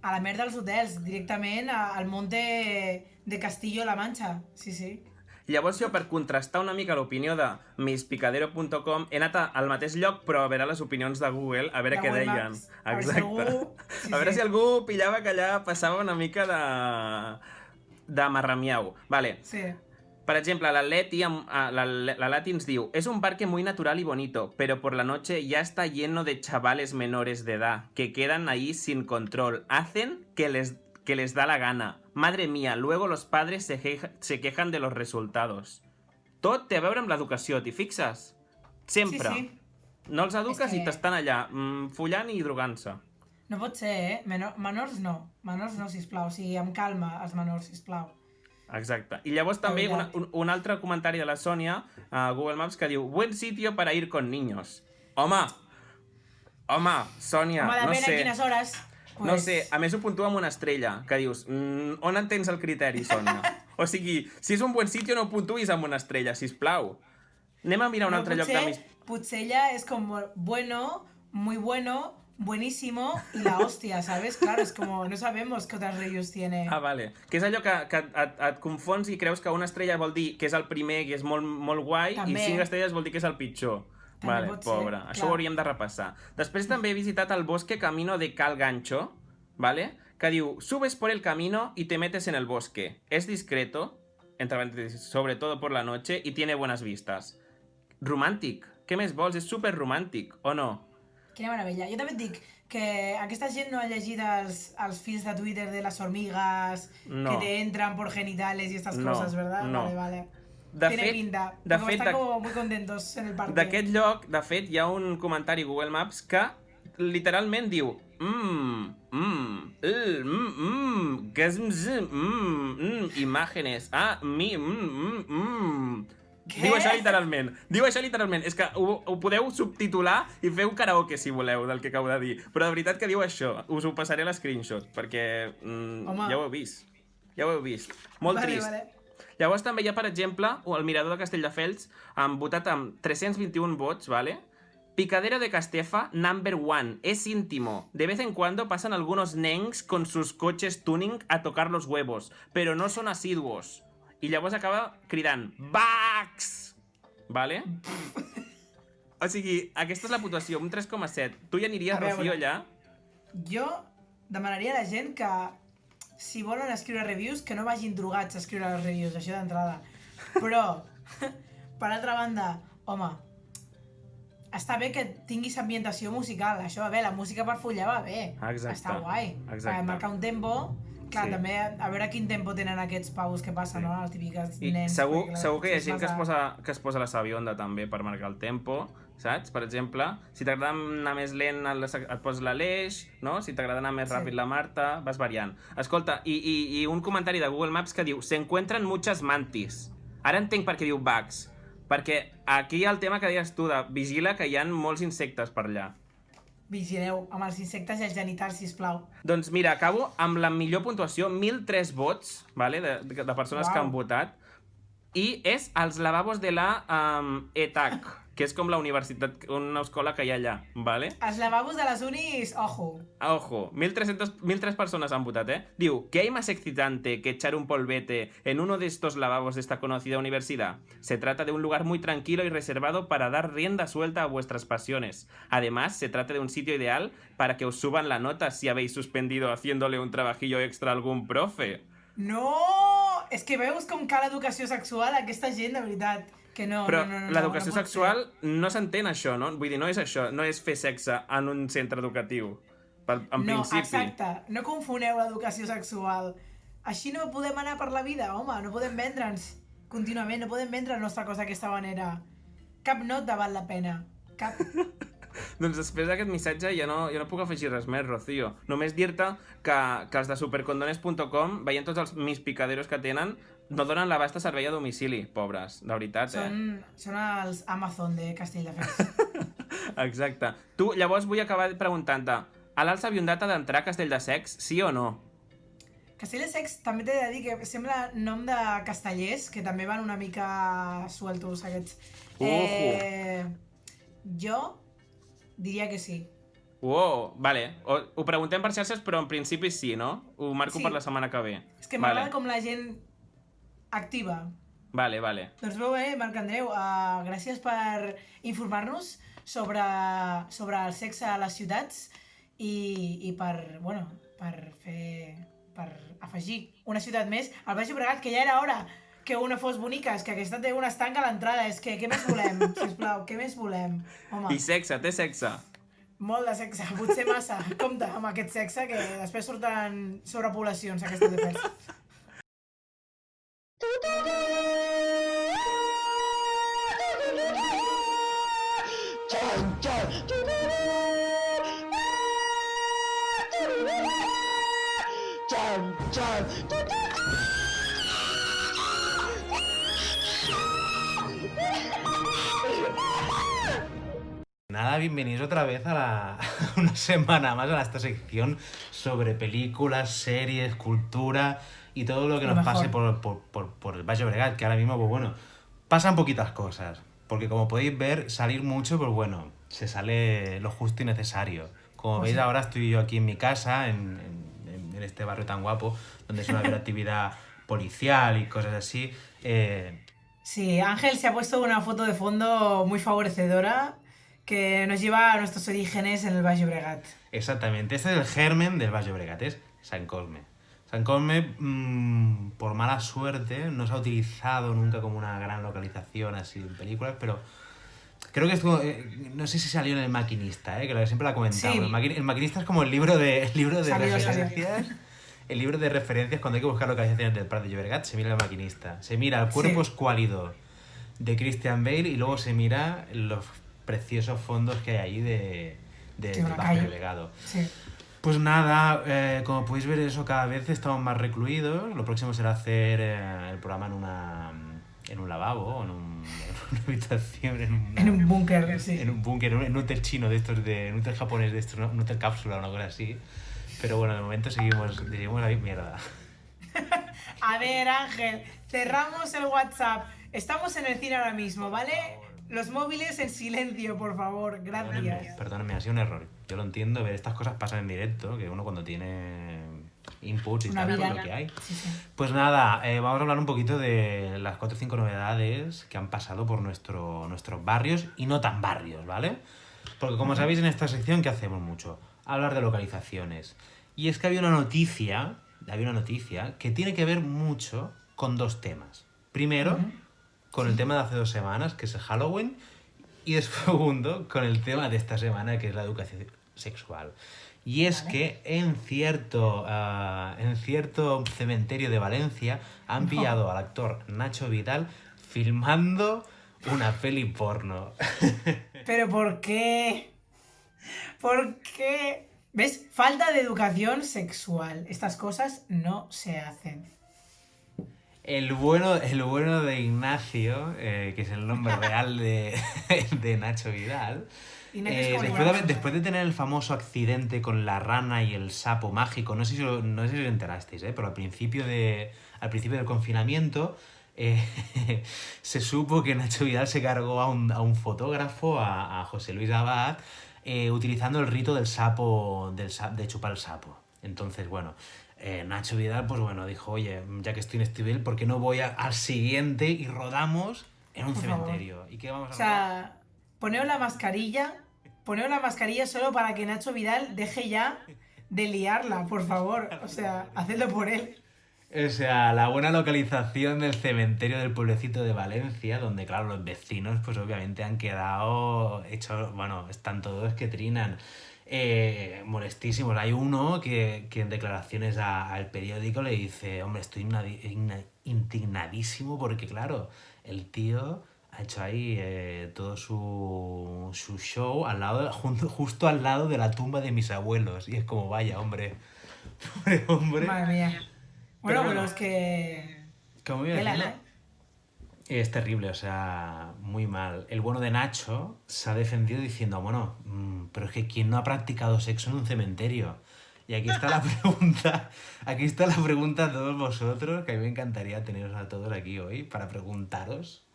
A la merda dels hotels, directament al monte de Castillo-La Mancha. Sí. Llavors jo, per contrastar una mica l'opinió de mispicadero.com, he anat al mateix lloc, però a veure les opinions de Google, a veure què Google deien. Maps. Exacte. A veure si algú pillava que allà passava una mica de marramiau. Vale. Sí. Por ejemplo, la Leti ens diu: es un parque muy natural y bonito, pero por la noche ya está lleno de chavales menores de edad que quedan ahí sin control. Hacen que les da la gana. Madre mía, luego los padres se quejan de los resultados. Tot té a veure amb l'educació, t'hi fixes? Sempre. Sí. No els eduques És que- i t'estan allà follant i drogant-se. No pot ser, Menors no. Menors no, sisplau. O sigui, amb calma, els menors, sisplau. Exacte. I llavors també veritat. un altre comentari de la Sònia a Google Maps que diu: buen sitio para ir con niños. Home, Sònia, Home, no depèn a sé. quines hores... No sé, a més ho puntua amb una estrella, que dius, on entens el criteri, Sònia? O sigui, si és un buen sitio no ho puntuïs amb una estrella, sisplau. Anem a mirar un altre lloc de més... Potser ella és com bueno, muy bueno, buenísimo y la hostia, ¿sabes? Claro, es como, no sabemos qué otras reviews tiene. Ah, vale. Que és allò que et confons i creus que una estrella vol dir que és el primer, que és molt, molt guai, També. i 5 estrelles vol dir que és el pitjor. També Vale, pot ser, pobre. Això clar. ho hauríem de repassar. Després també he visitat el bosque Camino de Cal Gancho, ¿vale? Que diu: subes por el camino y te metes en el bosque. Es discreto, entre paréntesis, sobre todo por la noche, y tiene buenas vistas. Romàntic. Què més vols? És super romàntic, o no? Quina meravella. Jo també et dic que aquesta gent no ha llegit els fils de Twitter de las hormigas No. que te entran por genitales y estas No, cosas, ¿verdad? no. Vale. De Tiene fet- pinta. de Porque fet, están como muy contentos en el parque. D'aquest lloc, de fet, hi ha un comentari a Google Maps que literalment diu imágenes, Què? Diu això literalment. És que ho podeu subtitular i feu karaoke, si voleu, del que acabo de dir. Però de veritat que diu això. Us ho passaré a l'escreenshot, perquè Home. ja ho heu vist. Molt trist. Vale. Llavors també hi ha, per exemple, el mirador de Castelldefels, votat amb 321 vots, ¿vale? Picadero de Castefa, number 1. Es íntimo. De vez en cuando pasan algunos nengs con sus coches tuning a tocar los huevos, pero no son asiduos. I llavors acaba cridant Vax! ¿Vale? O sigui, aquesta és la puntuació, un 3,7. Tu hi aniries, A veure. Rocío, allà? Jo demanaria a la gent que, si volen escriure reviews, que no vagin drogats a escriure les reviews, això d'entrada. Però, per altra banda, home, està bé que tinguis ambientació musical, això va bé, la música per follar va bé. Exacte. Està guai. Exacte. Marcar un tempo, clar, Sí. també a veure quin tempo tenen aquests paus que passen, no? Els típics I nens. segur, perquè, clar, segur que hi ha gent massa- que es posa la sabionda també per marcar el tempo, saps? Per exemple, si t'agrada anar més lent et poses l'Aleix, no? Si t'agrada anar més Sí. ràpid la Marta, vas variant. Escolta, i un comentari de Google Maps que diu: se encuentran muchas mantis. Ara entenc per què diu bugs. Perquè aquí hi ha el tema que deies tu, de vigila que hi ha molts insectes per allà. Vigileu amb els insectes i els genitals, sisplau. Doncs mira, acabo amb la millor puntuació, 1.003 vots, vale, de persones Uau. que han votat, i és als lavabos de la ETAC, que és com la universitat, una escola que hi ha allà, vale? Els lavabos de les unis, ojo. Ojo, 1.300 personas han votado, ¿eh? Diu, ¿qué hay más excitante que echar un polvete en uno de estos lavabos de esta conocida universidad? Se trata de un lugar muy tranquilo y reservado para dar rienda suelta a vuestras pasiones. Además, se trata de un sitio ideal para que os suban la nota si habéis suspendido haciéndole un trabajillo extra a algún profe. No! És que veus com cal educació sexual a aquesta gent, de veritat. Que no, Però no, l'educació no pot sexual no s'entén això, no? Vull dir, no és això, no és fer sexe en un centre educatiu, en No, principi. exacte. No confoneu l'educació sexual. Així no podem anar per la vida, home. No podem vendre'ns contínuament, no podem vendre la nostra cosa d'aquesta manera. Cap nota val la pena. Cap. Doncs després d'aquest missatge ja no puc afegir res més, Rocío. Només dir-te que els de supercondones.com, veient tots els mis picaderos que tenen, no donen l'abast a servei a domicili, pobres, de veritat, Són els Amazon de Castelldefels. Exacte. Tu, llavors, vull acabar preguntant-te, a l'Alça Biondata d'entrar a Castelldefels, sí o no? Castelldefels també t'he de dir que sembla nom de castellers, que també van una mica sueltos aquests. Jo diria que sí. Wow, vale. Ho preguntem per xarxes, però en principi sí, no? Ho marco Sí. per la setmana que ve. És que m'agrada com la gent activa. Vale, vale. Doncs molt bé, Marc Andreu, gràcies per informar-nos sobre el sexe a les ciutats i per afegir una ciutat més al Baix Llobregat, que ja era hora que una fos bonica, és que aquesta té un estanc a l'entrada, és que què més volem, sisplau, què més volem? Home, I sexe, té sexe. molt de sexe, potser massa. Compte amb aquest sexe, que després surten sobrepoblacions aquestes defenses. Nada, bienvenidos otra vez a una semana más a esta sección sobre películas, series, cultura y todo lo que Lo nos mejor. pase por el Valle Obregat, que ahora mismo, pues bueno, pasan poquitas cosas. Porque como podéis ver, salir mucho, pues bueno, se sale lo justo y necesario. Como Pues veis, sí. ahora estoy yo aquí en mi casa, en este barrio tan guapo, donde suele haber actividad policial y cosas así. Sí, Ángel se ha puesto una foto de fondo muy favorecedora que nos lleva a nuestros orígenes en el Baix Llobregat. Exactamente, este es el germen del Valle Obregat, es San Cosme. San Cosme, por mala suerte, no se ha utilizado nunca como una gran localización así en películas, pero creo que estuvo, no sé si salió en El Maquinista, que siempre lo he comentado. Sí. El Maquinista es como el libro de Salió. referencias. El libro de referencias cuando hay que buscar localizaciones del Prat de Llobregat, se mira El Maquinista. Se mira El cuerpo Sí. escuálido de Christian Bale y luego se mira los preciosos fondos que hay ahí de Sí, una Bajo calle. Llobregat. Sí. Pues nada, como podéis ver eso, cada vez estamos más recluidos. Lo próximo será hacer el programa en un lavabo, en una habitación, En un búnker, sí. en un búnker, en un hotel chino de estos, en un hotel japonés de estos, un hotel cápsula, una cosa así. Pero bueno, de momento seguimos la mierda. A ver, Ángel, cerramos el WhatsApp. Estamos en el cine ahora mismo, ¿vale? Los móviles en silencio, por favor. Gracias. Perdóname, ha sido un error. Yo lo entiendo, ver estas cosas pasan en directo, que uno cuando tiene inputs y Una tal, vida. por lo que hay. Sí, sí. Pues nada, vamos a hablar un poquito de las 4 o 5 novedades que han pasado por nuestros barrios y no tan barrios, ¿vale? Porque como sabéis en esta sección, ¿qué hacemos mucho? Hablar de localizaciones. Y es que había una noticia que tiene que ver mucho con 2 temas. Primero, con el tema de hace 2 semanas, que es el Halloween, y segundo, con el tema de esta semana, que es la educación sexual. Y es que en cierto cementerio de Valencia han pillado al actor Nacho Vidal filmando una peli porno. ¿Pero por qué? ¿Por qué? ¿Ves? Falta de educación sexual. Estas cosas no se hacen. El bueno de Ignacio, que es el nombre real de Nacho Vidal, Ignacio es como llamas. después de tener el famoso accidente con la rana y el sapo mágico, no sé si os enterasteis, pero al principio del confinamiento se supo que Nacho Vidal se cargó a un fotógrafo, a José Luis Abad, utilizando el rito del sapo, de chupar el sapo. Entonces, bueno, Nacho Vidal, pues bueno, dijo, oye, ya que estoy en este nivel, ¿por qué no voy al siguiente y rodamos en un Por cementerio? ¿Y qué vamos a O sea, poneos la mascarilla solo para que Nacho Vidal deje ya de liarla, por favor. O sea, hacedlo por él. O sea, la buena localización del cementerio del pueblecito de Valencia, donde, claro, los vecinos, pues obviamente han quedado hechos, bueno, están todos que trinan. Molestísimos. Hay uno que en declaraciones al periódico le dice, hombre, estoy indignadísimo porque, claro, el tío ha hecho ahí todo su show justo al lado de la tumba de mis abuelos. Y es como, vaya, hombre. Hombre. Madre mía. Bueno, Pero pero es que... Como voy a Tela, decirlo, es terrible, o sea, muy mal. El bueno de Nacho se ha defendido diciendo, bueno, pero es que ¿quién no ha practicado sexo en un cementerio? Y aquí está la pregunta a todos vosotros, que a mí me encantaría teneros a todos aquí hoy para preguntaros,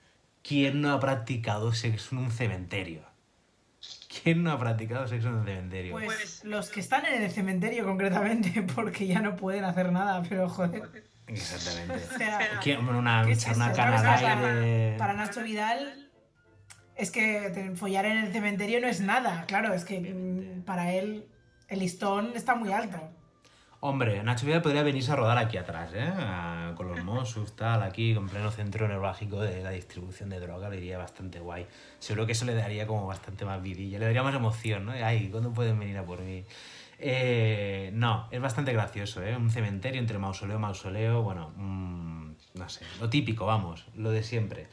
¿quién no ha practicado sexo en un cementerio? ¿Quién no ha practicado sexo en un cementerio? Pues los que están en el cementerio concretamente, porque ya no pueden hacer nada, pero joder. Exactamente. O sea, Una ¿qué es echar una esto? cana al Claro, aire. para Nacho Vidal es que follar en el cementerio no es nada. Claro, es que para él el listón está muy alto. Hombre, Nacho Vidal podría venirse a rodar aquí atrás, con los Mossos, tal, aquí, en pleno centro neurálgico de la distribución de droga, le iría bastante guay. Seguro que eso le daría como bastante más vidilla, le daría más emoción, ¿no? Ay, ¿cuándo pueden venir a por mí? No, es bastante gracioso, Un cementerio entre mausoleo, bueno, no sé, lo típico, vamos, lo de siempre.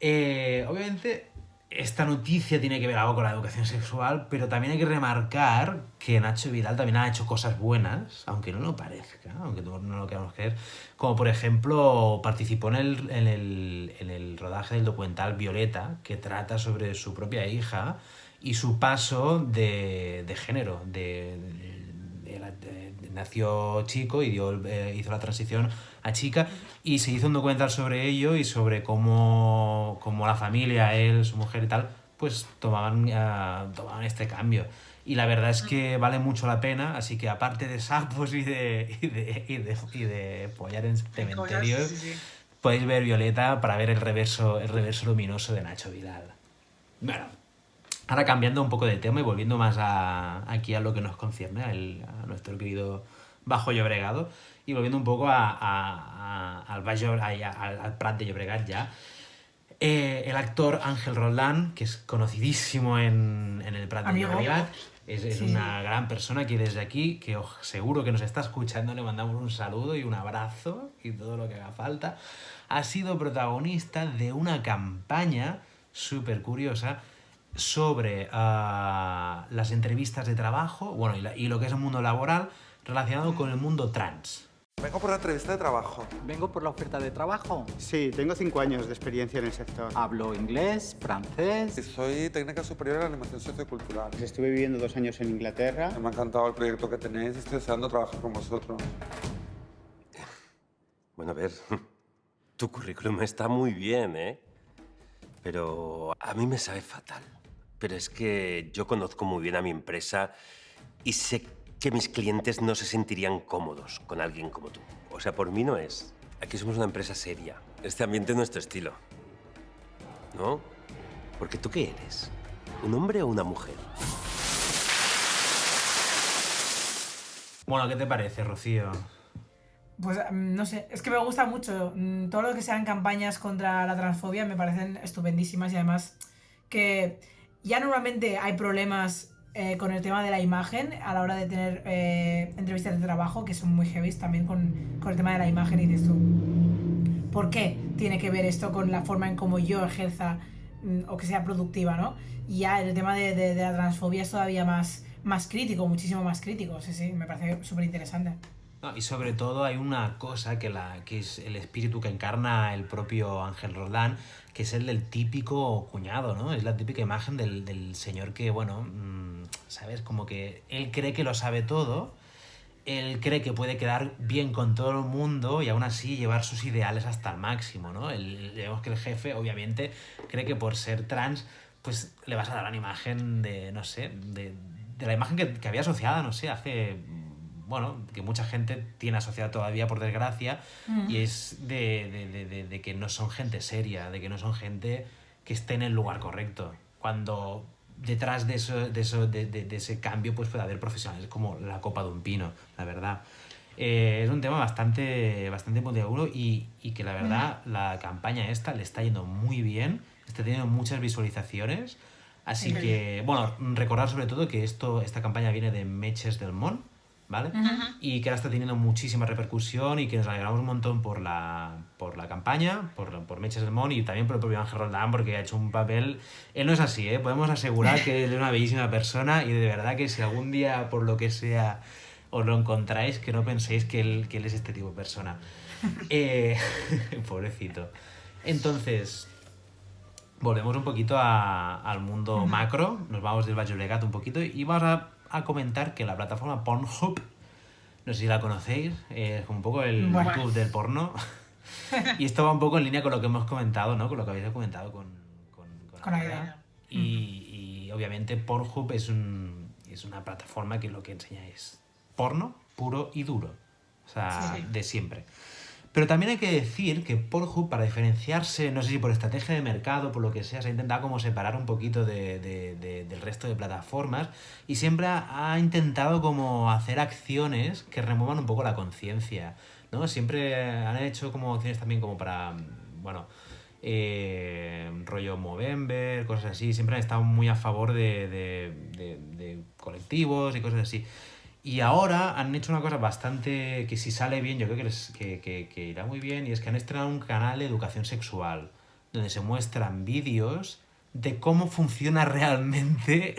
Obviamente, esta noticia tiene que ver algo con la educación sexual, pero también hay que remarcar que Nacho Vidal también ha hecho cosas buenas, aunque no lo parezca, aunque no lo queramos creer, como por ejemplo participó en el rodaje del documental Violeta, que trata sobre su propia hija y su paso de género, nació chico y hizo la transición a chica, y se hizo un documental sobre ello y sobre cómo la familia, él, su mujer y tal, pues tomaban este cambio. Y la verdad es que vale mucho la pena, así que aparte de sapos y de follar en cementerios, podéis ver Violeta para ver el reverso luminoso de Nacho Vidal. Bueno, ahora cambiando un poco de tema y volviendo más aquí a lo que nos concierne, a nuestro querido Bajo Llobregado, y volviendo un poco al Prat de Llobregat ya. El actor Ángel Roldán, que es conocidísimo en el Prat de Amigo. Llobregat, es Sí. una gran persona que desde aquí, que seguro que nos está escuchando, le mandamos un saludo y un abrazo y todo lo que haga falta. Ha sido protagonista de una campaña súper curiosa sobre las entrevistas de trabajo, bueno, y lo que es el mundo laboral relacionado con el mundo trans. Vengo por la entrevista de trabajo. Vengo por la oferta de trabajo. Sí, tengo 5 años de experiencia en el sector. Hablo inglés, francés. Soy técnica superior en animación sociocultural. Estuve viviendo 2 años en Inglaterra. Me ha encantado el proyecto que tenéis. Estoy deseando trabajar con vosotros. Bueno, a ver, tu currículum está muy bien, ¿eh? Pero a mí me sabe fatal. Pero es que yo conozco muy bien a mi empresa y sé que mis clientes no se sentirían cómodos con alguien como tú. O sea, por mí no es. Aquí somos una empresa seria. Este ambiente es nuestro estilo. ¿No? Porque ¿tú qué eres? ¿Un hombre o una mujer? Bueno, ¿qué te parece, Rocío? Pues no sé, es que me gusta mucho. Todo lo que sean campañas contra la transfobia me parecen estupendísimas y además que ya normalmente hay problemas con el tema de la imagen a la hora de tener entrevistas de trabajo que son muy heavy también con el tema de la imagen y dices tú, ¿por qué tiene que ver esto con la forma en cómo yo ejerza o que sea productiva, ¿no? Y ya el tema de la transfobia es todavía más crítico, muchísimo más crítico. Sí, me parece súper interesante. No, y sobre todo hay una cosa que es el espíritu que encarna el propio Ángel Roldán, que es el del típico cuñado, ¿no? Es la típica imagen del señor que, bueno, ¿sabes? Como que él cree que lo sabe todo, él cree que puede quedar bien con todo el mundo y aún así llevar sus ideales hasta el máximo, ¿no? Vemos que el jefe, obviamente, cree que por ser trans, pues le vas a dar una imagen de, no sé, de la imagen que había asociada, no sé, hace... Bueno, que mucha gente tiene asociada todavía, por desgracia, y es de que no son gente seria, de que no son gente que esté en el lugar correcto. Cuando detrás de ese cambio pues puede haber profesionales como la copa de un pino, la verdad. Es un tema bastante puntiagudo y que la verdad la campaña esta le está yendo muy bien, está teniendo muchas visualizaciones, así que, bueno, recordar sobre todo que esta campaña viene de Metges del Món, ¿vale? Y que ahora está teniendo muchísima repercusión y que nos alegramos un montón por la campaña, por Metges del Món y también por el propio Ángel Roldán, porque ha hecho un papel... Él no es así, ¿eh? Podemos asegurar que él es una bellísima persona y de verdad que si algún día, por lo que sea, os lo encontráis, que no penséis que él es este tipo de persona. Pobrecito. Entonces, volvemos un poquito al mundo macro, nos vamos del Baix Llobregat un poquito y vamos a comentar que la plataforma Pornhub, no sé si la conocéis, es un poco el YouTube del porno. Y esto va un poco en línea con lo que hemos comentado, ¿no? Con lo que habéis comentado con Aida. Y obviamente Pornhub es una plataforma que lo que enseña es porno puro y duro. O sea, de siempre. Pero también hay que decir que Pornhub, para diferenciarse, no sé si por estrategia de mercado, por lo que sea, se ha intentado como separar un poquito del resto de plataformas y siempre ha intentado como hacer acciones que remuevan un poco la conciencia, ¿no? Siempre han hecho como acciones también como para, bueno, rollo Movember, cosas así. Siempre han estado muy a favor de colectivos y cosas así. Y ahora han hecho una cosa bastante que si sale bien, yo creo que irá muy bien, y es que han estrenado un canal de educación sexual, donde se muestran vídeos de cómo funcionan realmente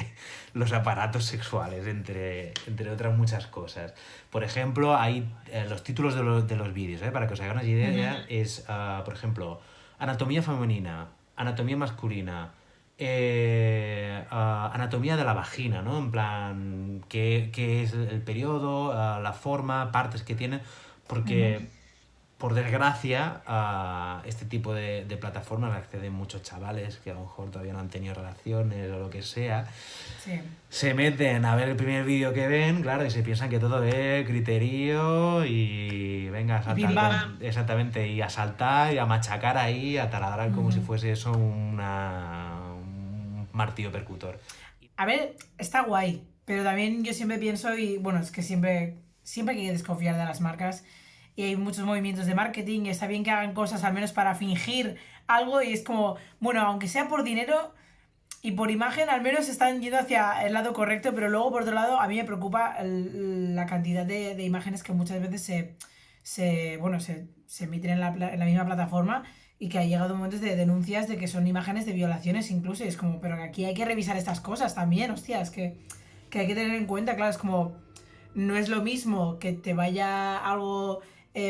los aparatos sexuales, entre otras muchas cosas. Por ejemplo, hay los títulos de los vídeos, para que os hagáis una idea, es, por ejemplo, anatomía femenina, anatomía masculina, anatomía de la vagina, ¿no? En plan, qué es el periodo, la forma, partes que tiene, porque por desgracia este tipo de plataformas acceden muchos chavales que a lo mejor todavía no han tenido relaciones o lo que sea, se meten a ver el primer vídeo que ven, claro, y se piensan que todo es criterio y venga a saltar, exactamente, y a saltar y a machacar ahí, a taladrar como si fuese eso un martillo percutor. A ver, está guay, pero también yo siempre pienso, y bueno, es que siempre hay que desconfiar de las marcas y hay muchos movimientos de marketing y está bien que hagan cosas al menos para fingir algo y es como, bueno, aunque sea por dinero y por imagen, al menos están yendo hacia el lado correcto, pero luego por otro lado a mí me preocupa la cantidad de imágenes que muchas veces se emiten en la misma plataforma y que ha llegado momentos de denuncias de que son imágenes de violaciones incluso, y es como, pero aquí hay que revisar estas cosas también, hostia, es que hay que tener en cuenta, claro, es como, no es lo mismo que te vaya algo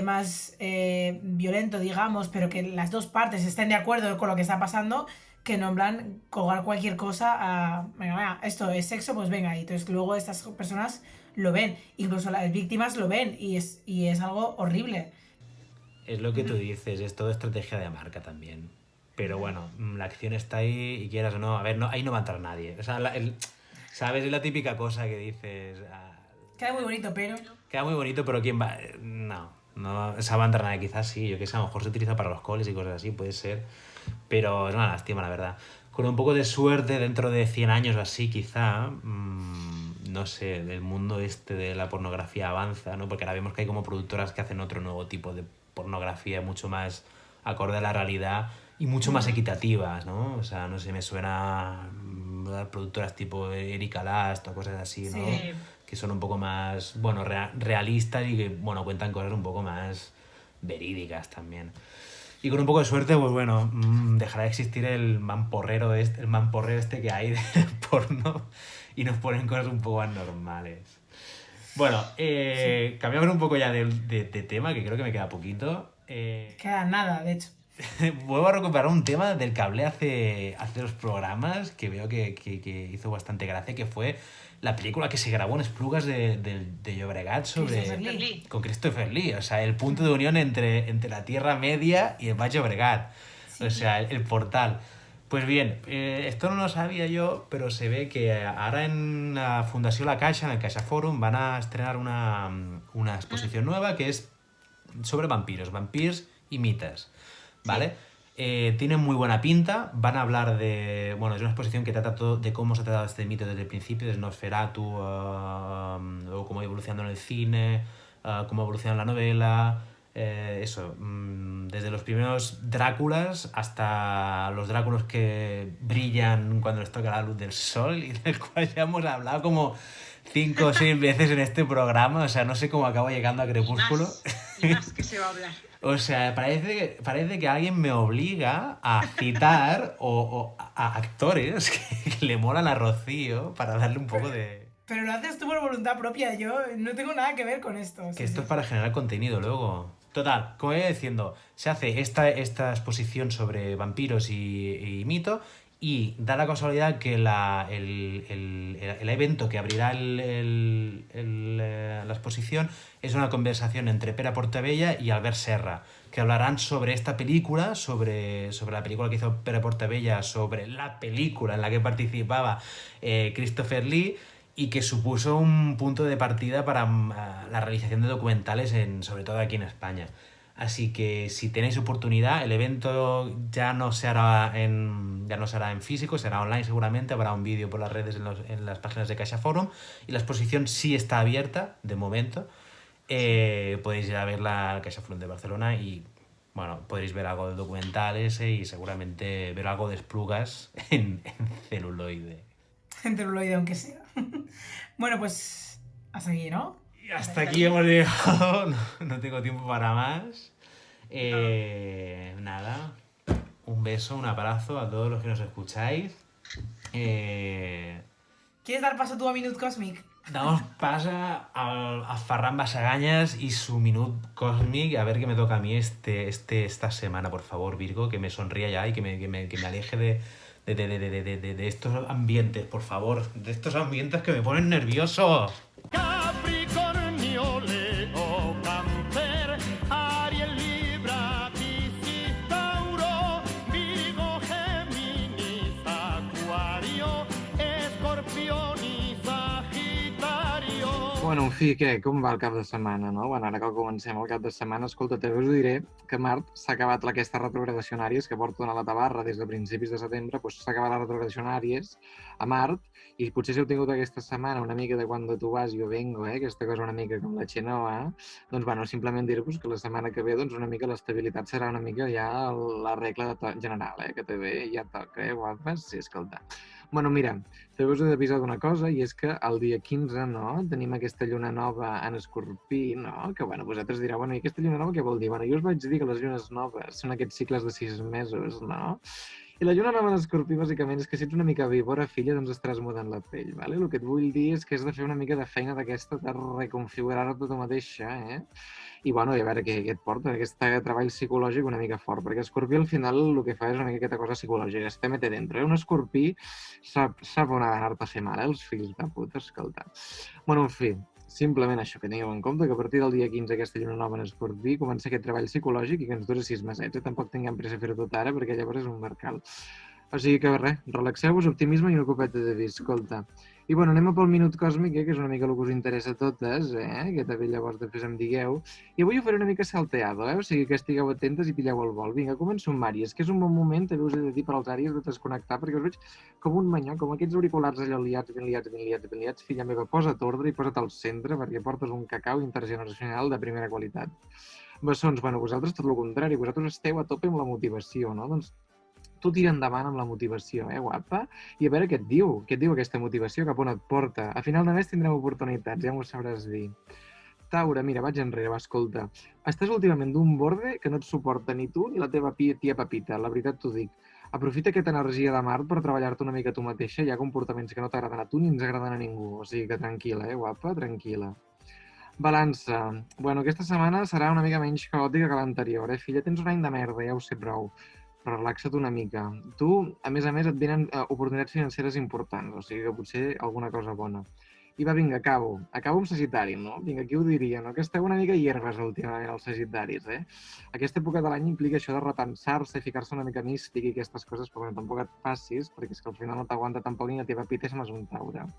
más violento, digamos, pero que las dos partes estén de acuerdo con lo que está pasando, que no en plan colgar cualquier cosa a, venga, esto es sexo, pues venga, y entonces luego estas personas lo ven, incluso las víctimas lo ven, y es algo horrible. Es lo que tú dices, es toda estrategia de marca también. Pero bueno, la acción está ahí y quieras o no, a ver, no, ahí no va a entrar nadie. O sea, ¿sabes? Es la típica cosa que dices, Queda muy bonito, pero... Queda muy bonito, pero ¿quién va? No se va a entrenar, quizás sí, yo que sé, a lo mejor se utiliza para los coles y cosas así, puede ser, pero es una lástima, la verdad. Con un poco de suerte, dentro de 100 años o así, quizá, no sé, el mundo de la pornografía avanza, ¿no? Porque ahora vemos que hay como productoras que hacen otro nuevo tipo de pornografía mucho más acorde a la realidad y mucho más equitativas, ¿no? O sea, no sé, me suena a productoras tipo Erika Last o cosas así, ¿no? Sí. Que son un poco más, bueno, realistas y que, bueno, cuentan cosas un poco más verídicas también. Y con un poco de suerte, pues bueno, dejará de existir el mamporrero este que hay de porno y nos ponen cosas un poco más normales. Bueno, cambiamos un poco ya de tema, que creo que me queda poquito. Queda nada, de hecho. Vuelvo a recuperar un tema del que hablé hace 2 programas, que veo que hizo bastante gracia, que fue la película que se grabó en Esplugas de Llobregat con Christopher Lee. O sea, el punto de unión entre la Tierra Media y el Baix Llobregat. O sea, el portal. Pues bien, esto no lo sabía yo, pero se ve que ahora en la Fundació La Caixa, en el Caixa Forum, van a estrenar una exposición nueva que es sobre vampirs y mites, ¿vale? Tienen muy buena pinta, van a hablar de... Bueno, es una exposición que trata todo de cómo se ha tratado este mito desde el principio, desde Nosferatu, luego cómo ha evolucionado en el cine, cómo ha evolucionado en la novela, desde los primeros Dráculas hasta los Dráculos que brillan cuando les toca la luz del sol y del cual ya hemos hablado como 5 o 6 veces en este programa, o sea, no sé cómo acabo llegando a Crepúsculo. Y más que se va a hablar. O sea, parece que alguien me obliga a citar a actores que le molan a Rocío para darle un poco de... Pero lo haces tú por voluntad propia, yo no tengo nada que ver con esto. Que esto es para generar contenido luego. Total, como iba diciendo, se hace esta exposición sobre vampiros y mito y da la casualidad que el evento que abrirá la exposición es una conversación entre Pere Portabella y Albert Serra, que hablarán sobre esta película, sobre la película que hizo Pere Portabella, sobre la película en la que participaba Christopher Lee, y que supuso un punto de partida para la realización de documentales, sobre todo aquí en España. Así que si tenéis oportunidad, el evento ya no se hará en físico, será online seguramente, habrá un vídeo por las redes en las páginas de Caixa Forum, y la exposición sí está abierta de momento. Podéis ir a verla al Caixa Forum de Barcelona y bueno, podréis ver algo de documentales y seguramente ver algo de Esplugas en celuloide. En celuloide, aunque sea. Bueno, pues hasta aquí, ¿no? Y hasta aquí hemos llegado. No tengo tiempo para más. Nada. Un beso, un abrazo a todos los que nos escucháis. ¿Quieres dar paso tú a Minut Còsmic? Damos paso a Ferran Basagañas y su Minut Còsmic. A ver qué me toca a mí esta semana, por favor, Virgo, que me sonría ya y que me aleje de estos ambientes, por favor. De estos ambientes que me ponen nervioso. Capricornio, Leo, Cáncer, Aries, Libra, Piscis, Tauro, Virgo, Géminis, Acuario, Escorpión i Sagitario. Bueno, en fi, què? Com va el cap de setmana, no? Bueno, ara que comencem el cap de setmana, escolta, també us diré que Mart s'ha acabat aquesta retrogradació en Àries que porta a la tabarra des de principis de setembre, doncs s'ha acabat la retrogradació en Àries a Mart, i potser si heu tingut aquesta setmana una mica de cuando tú vas yo vengo, aquesta cosa una mica com la Xenoa, doncs bueno, simplement dir-vos que la setmana que ve doncs una mica l'estabilitat serà una mica ja la regla general, que també ja toca, guapes? Sí, escolta. Bueno, mira, també us he d'avisar d'una cosa, i és que el dia 15, no?, tenim aquesta lluna nova en Escorpí, no?, que, bueno, vosaltres direu, bueno, i aquesta lluna nova què vol dir? Bueno, jo us vaig dir que les llunes noves són aquests cicles de 6 mesos, no?, i la lluna nova en Escorpí, bàsicament, és que si ets una mica víbora, filla, doncs estaràs mudant la pell, ¿vale? El que et vull dir és que has de fer una mica de feina d'aquesta, de reconfigurar-te tu mateixa, I, bueno, a veure què et porta, aquest treball psicològic una mica fort, perquè Escorpí al final el que fa és una mica aquesta cosa psicològica, es te mete dentro, Un Escorpí sap on anar-te a fer mal, els fills de puta, escolta. Bueno, en fi, simplement això, que tingueu en compte que a partir del dia 15 aquesta lluna nova en Escorpí comença aquest treball psicològic i que ens dura 6 mesets, Tampoc tinguem pressa a fer-ho tot ara perquè llavors és un marcal. O sigui que res, relaxeu-vos, optimisme i una copeta de vi, escolta. I bueno, anem a pel minut còsmic, que és una mica el que us interessa a totes, que també llavors després em digueu. I avui ho faré una mica salteado, o sigui que estigueu atentes i pilleu el vol. Vinga, començo amb Àries, que és un bon moment, també us he de dir per als Àries de desconnectar, perquè us veig com un manyó, com aquests auriculars allò liats. Filla meva, posa't ordre i posa't al centre, perquè portes un cacau intergeneracional de primera qualitat. Bessons, bueno, vosaltres tot el contrari, vosaltres esteu a tope amb la motivació, no? Doncs tu tira endavant amb la motivació, guapa? I a veure què et diu aquesta motivació, cap on et porta. A final de mes tindrem oportunitats, ja m'ho sabràs dir. Taure, mira, vaig enrere, va, escolta. Estàs últimament d'un borde que no et suporta ni tu ni la teva tia Pepita, la veritat t'ho dic. Aprofita aquesta energia de Mart per treballar-te una mica tu mateixa. Hi ha comportaments que no t'agraden a tu ni ens agraden a ningú. O sigui que tranquil·la, guapa, tranquil·la. Balança. Bueno, aquesta setmana serà una mica menys caòtica que l'anterior, filla? Tens un any de merda, ja ho sé prou. Però relaxa't una mica. Tu, a més, et venen oportunitats financeres importants, o sigui que potser alguna cosa bona. I va, vinga, acabo amb Sagitari, no? Vinga, qui ho diria, no? Que esteu una mica hierbes últimament, els Sagitaris, Aquesta època de l'any implica això de repensar-se i ficar-se una mica místic i aquestes coses, però bueno, tampoc et passis, perquè és que al final no t'aguanta tampoc ni la teva pita i se m'has un Taure.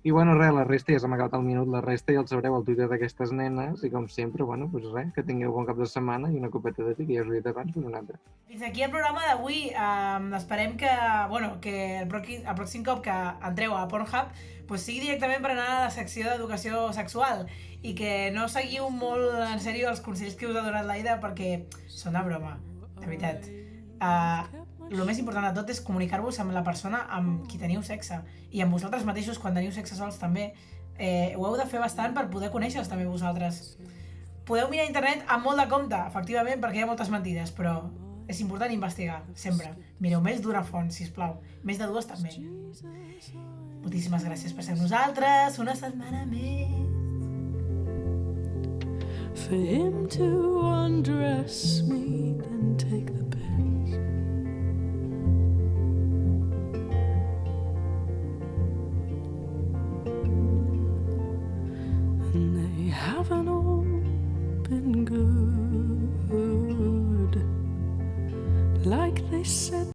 I bueno, res, la resta ja s'ha acabat el minut, la resta ja el sabreu al Twitter d'aquestes nenes i com sempre, bueno, doncs res, que tingueu bon cap de setmana i una copeta de vi, que ja us ho he dit abans, una altra. Fins aquí el programa d'avui. Esperem que el pròxim cop que entreu a Pornhub sigui directament per anar a la secció d'educació sexual i que no seguiu molt en sèrio els consells que us ha donat l'Aida perquè són de broma, de veritat. El més important de tot és comunicar-vos amb la persona amb qui teniu sexe i amb vosaltres mateixos quan teniu sexe sols també. Ho heu de fer bastant per poder conèixer-vos també vosaltres. Podeu mirar a internet amb molt de compte, efectivament, perquè hi ha moltes mentides, però és important investigar, sempre. Mireu més d'una font, sisplau. Més de dues també. Moltíssimes gràcies per ser amb nosaltres. Una setmana més. For him to undress me and take the pills. And they haven't all been good, like they said.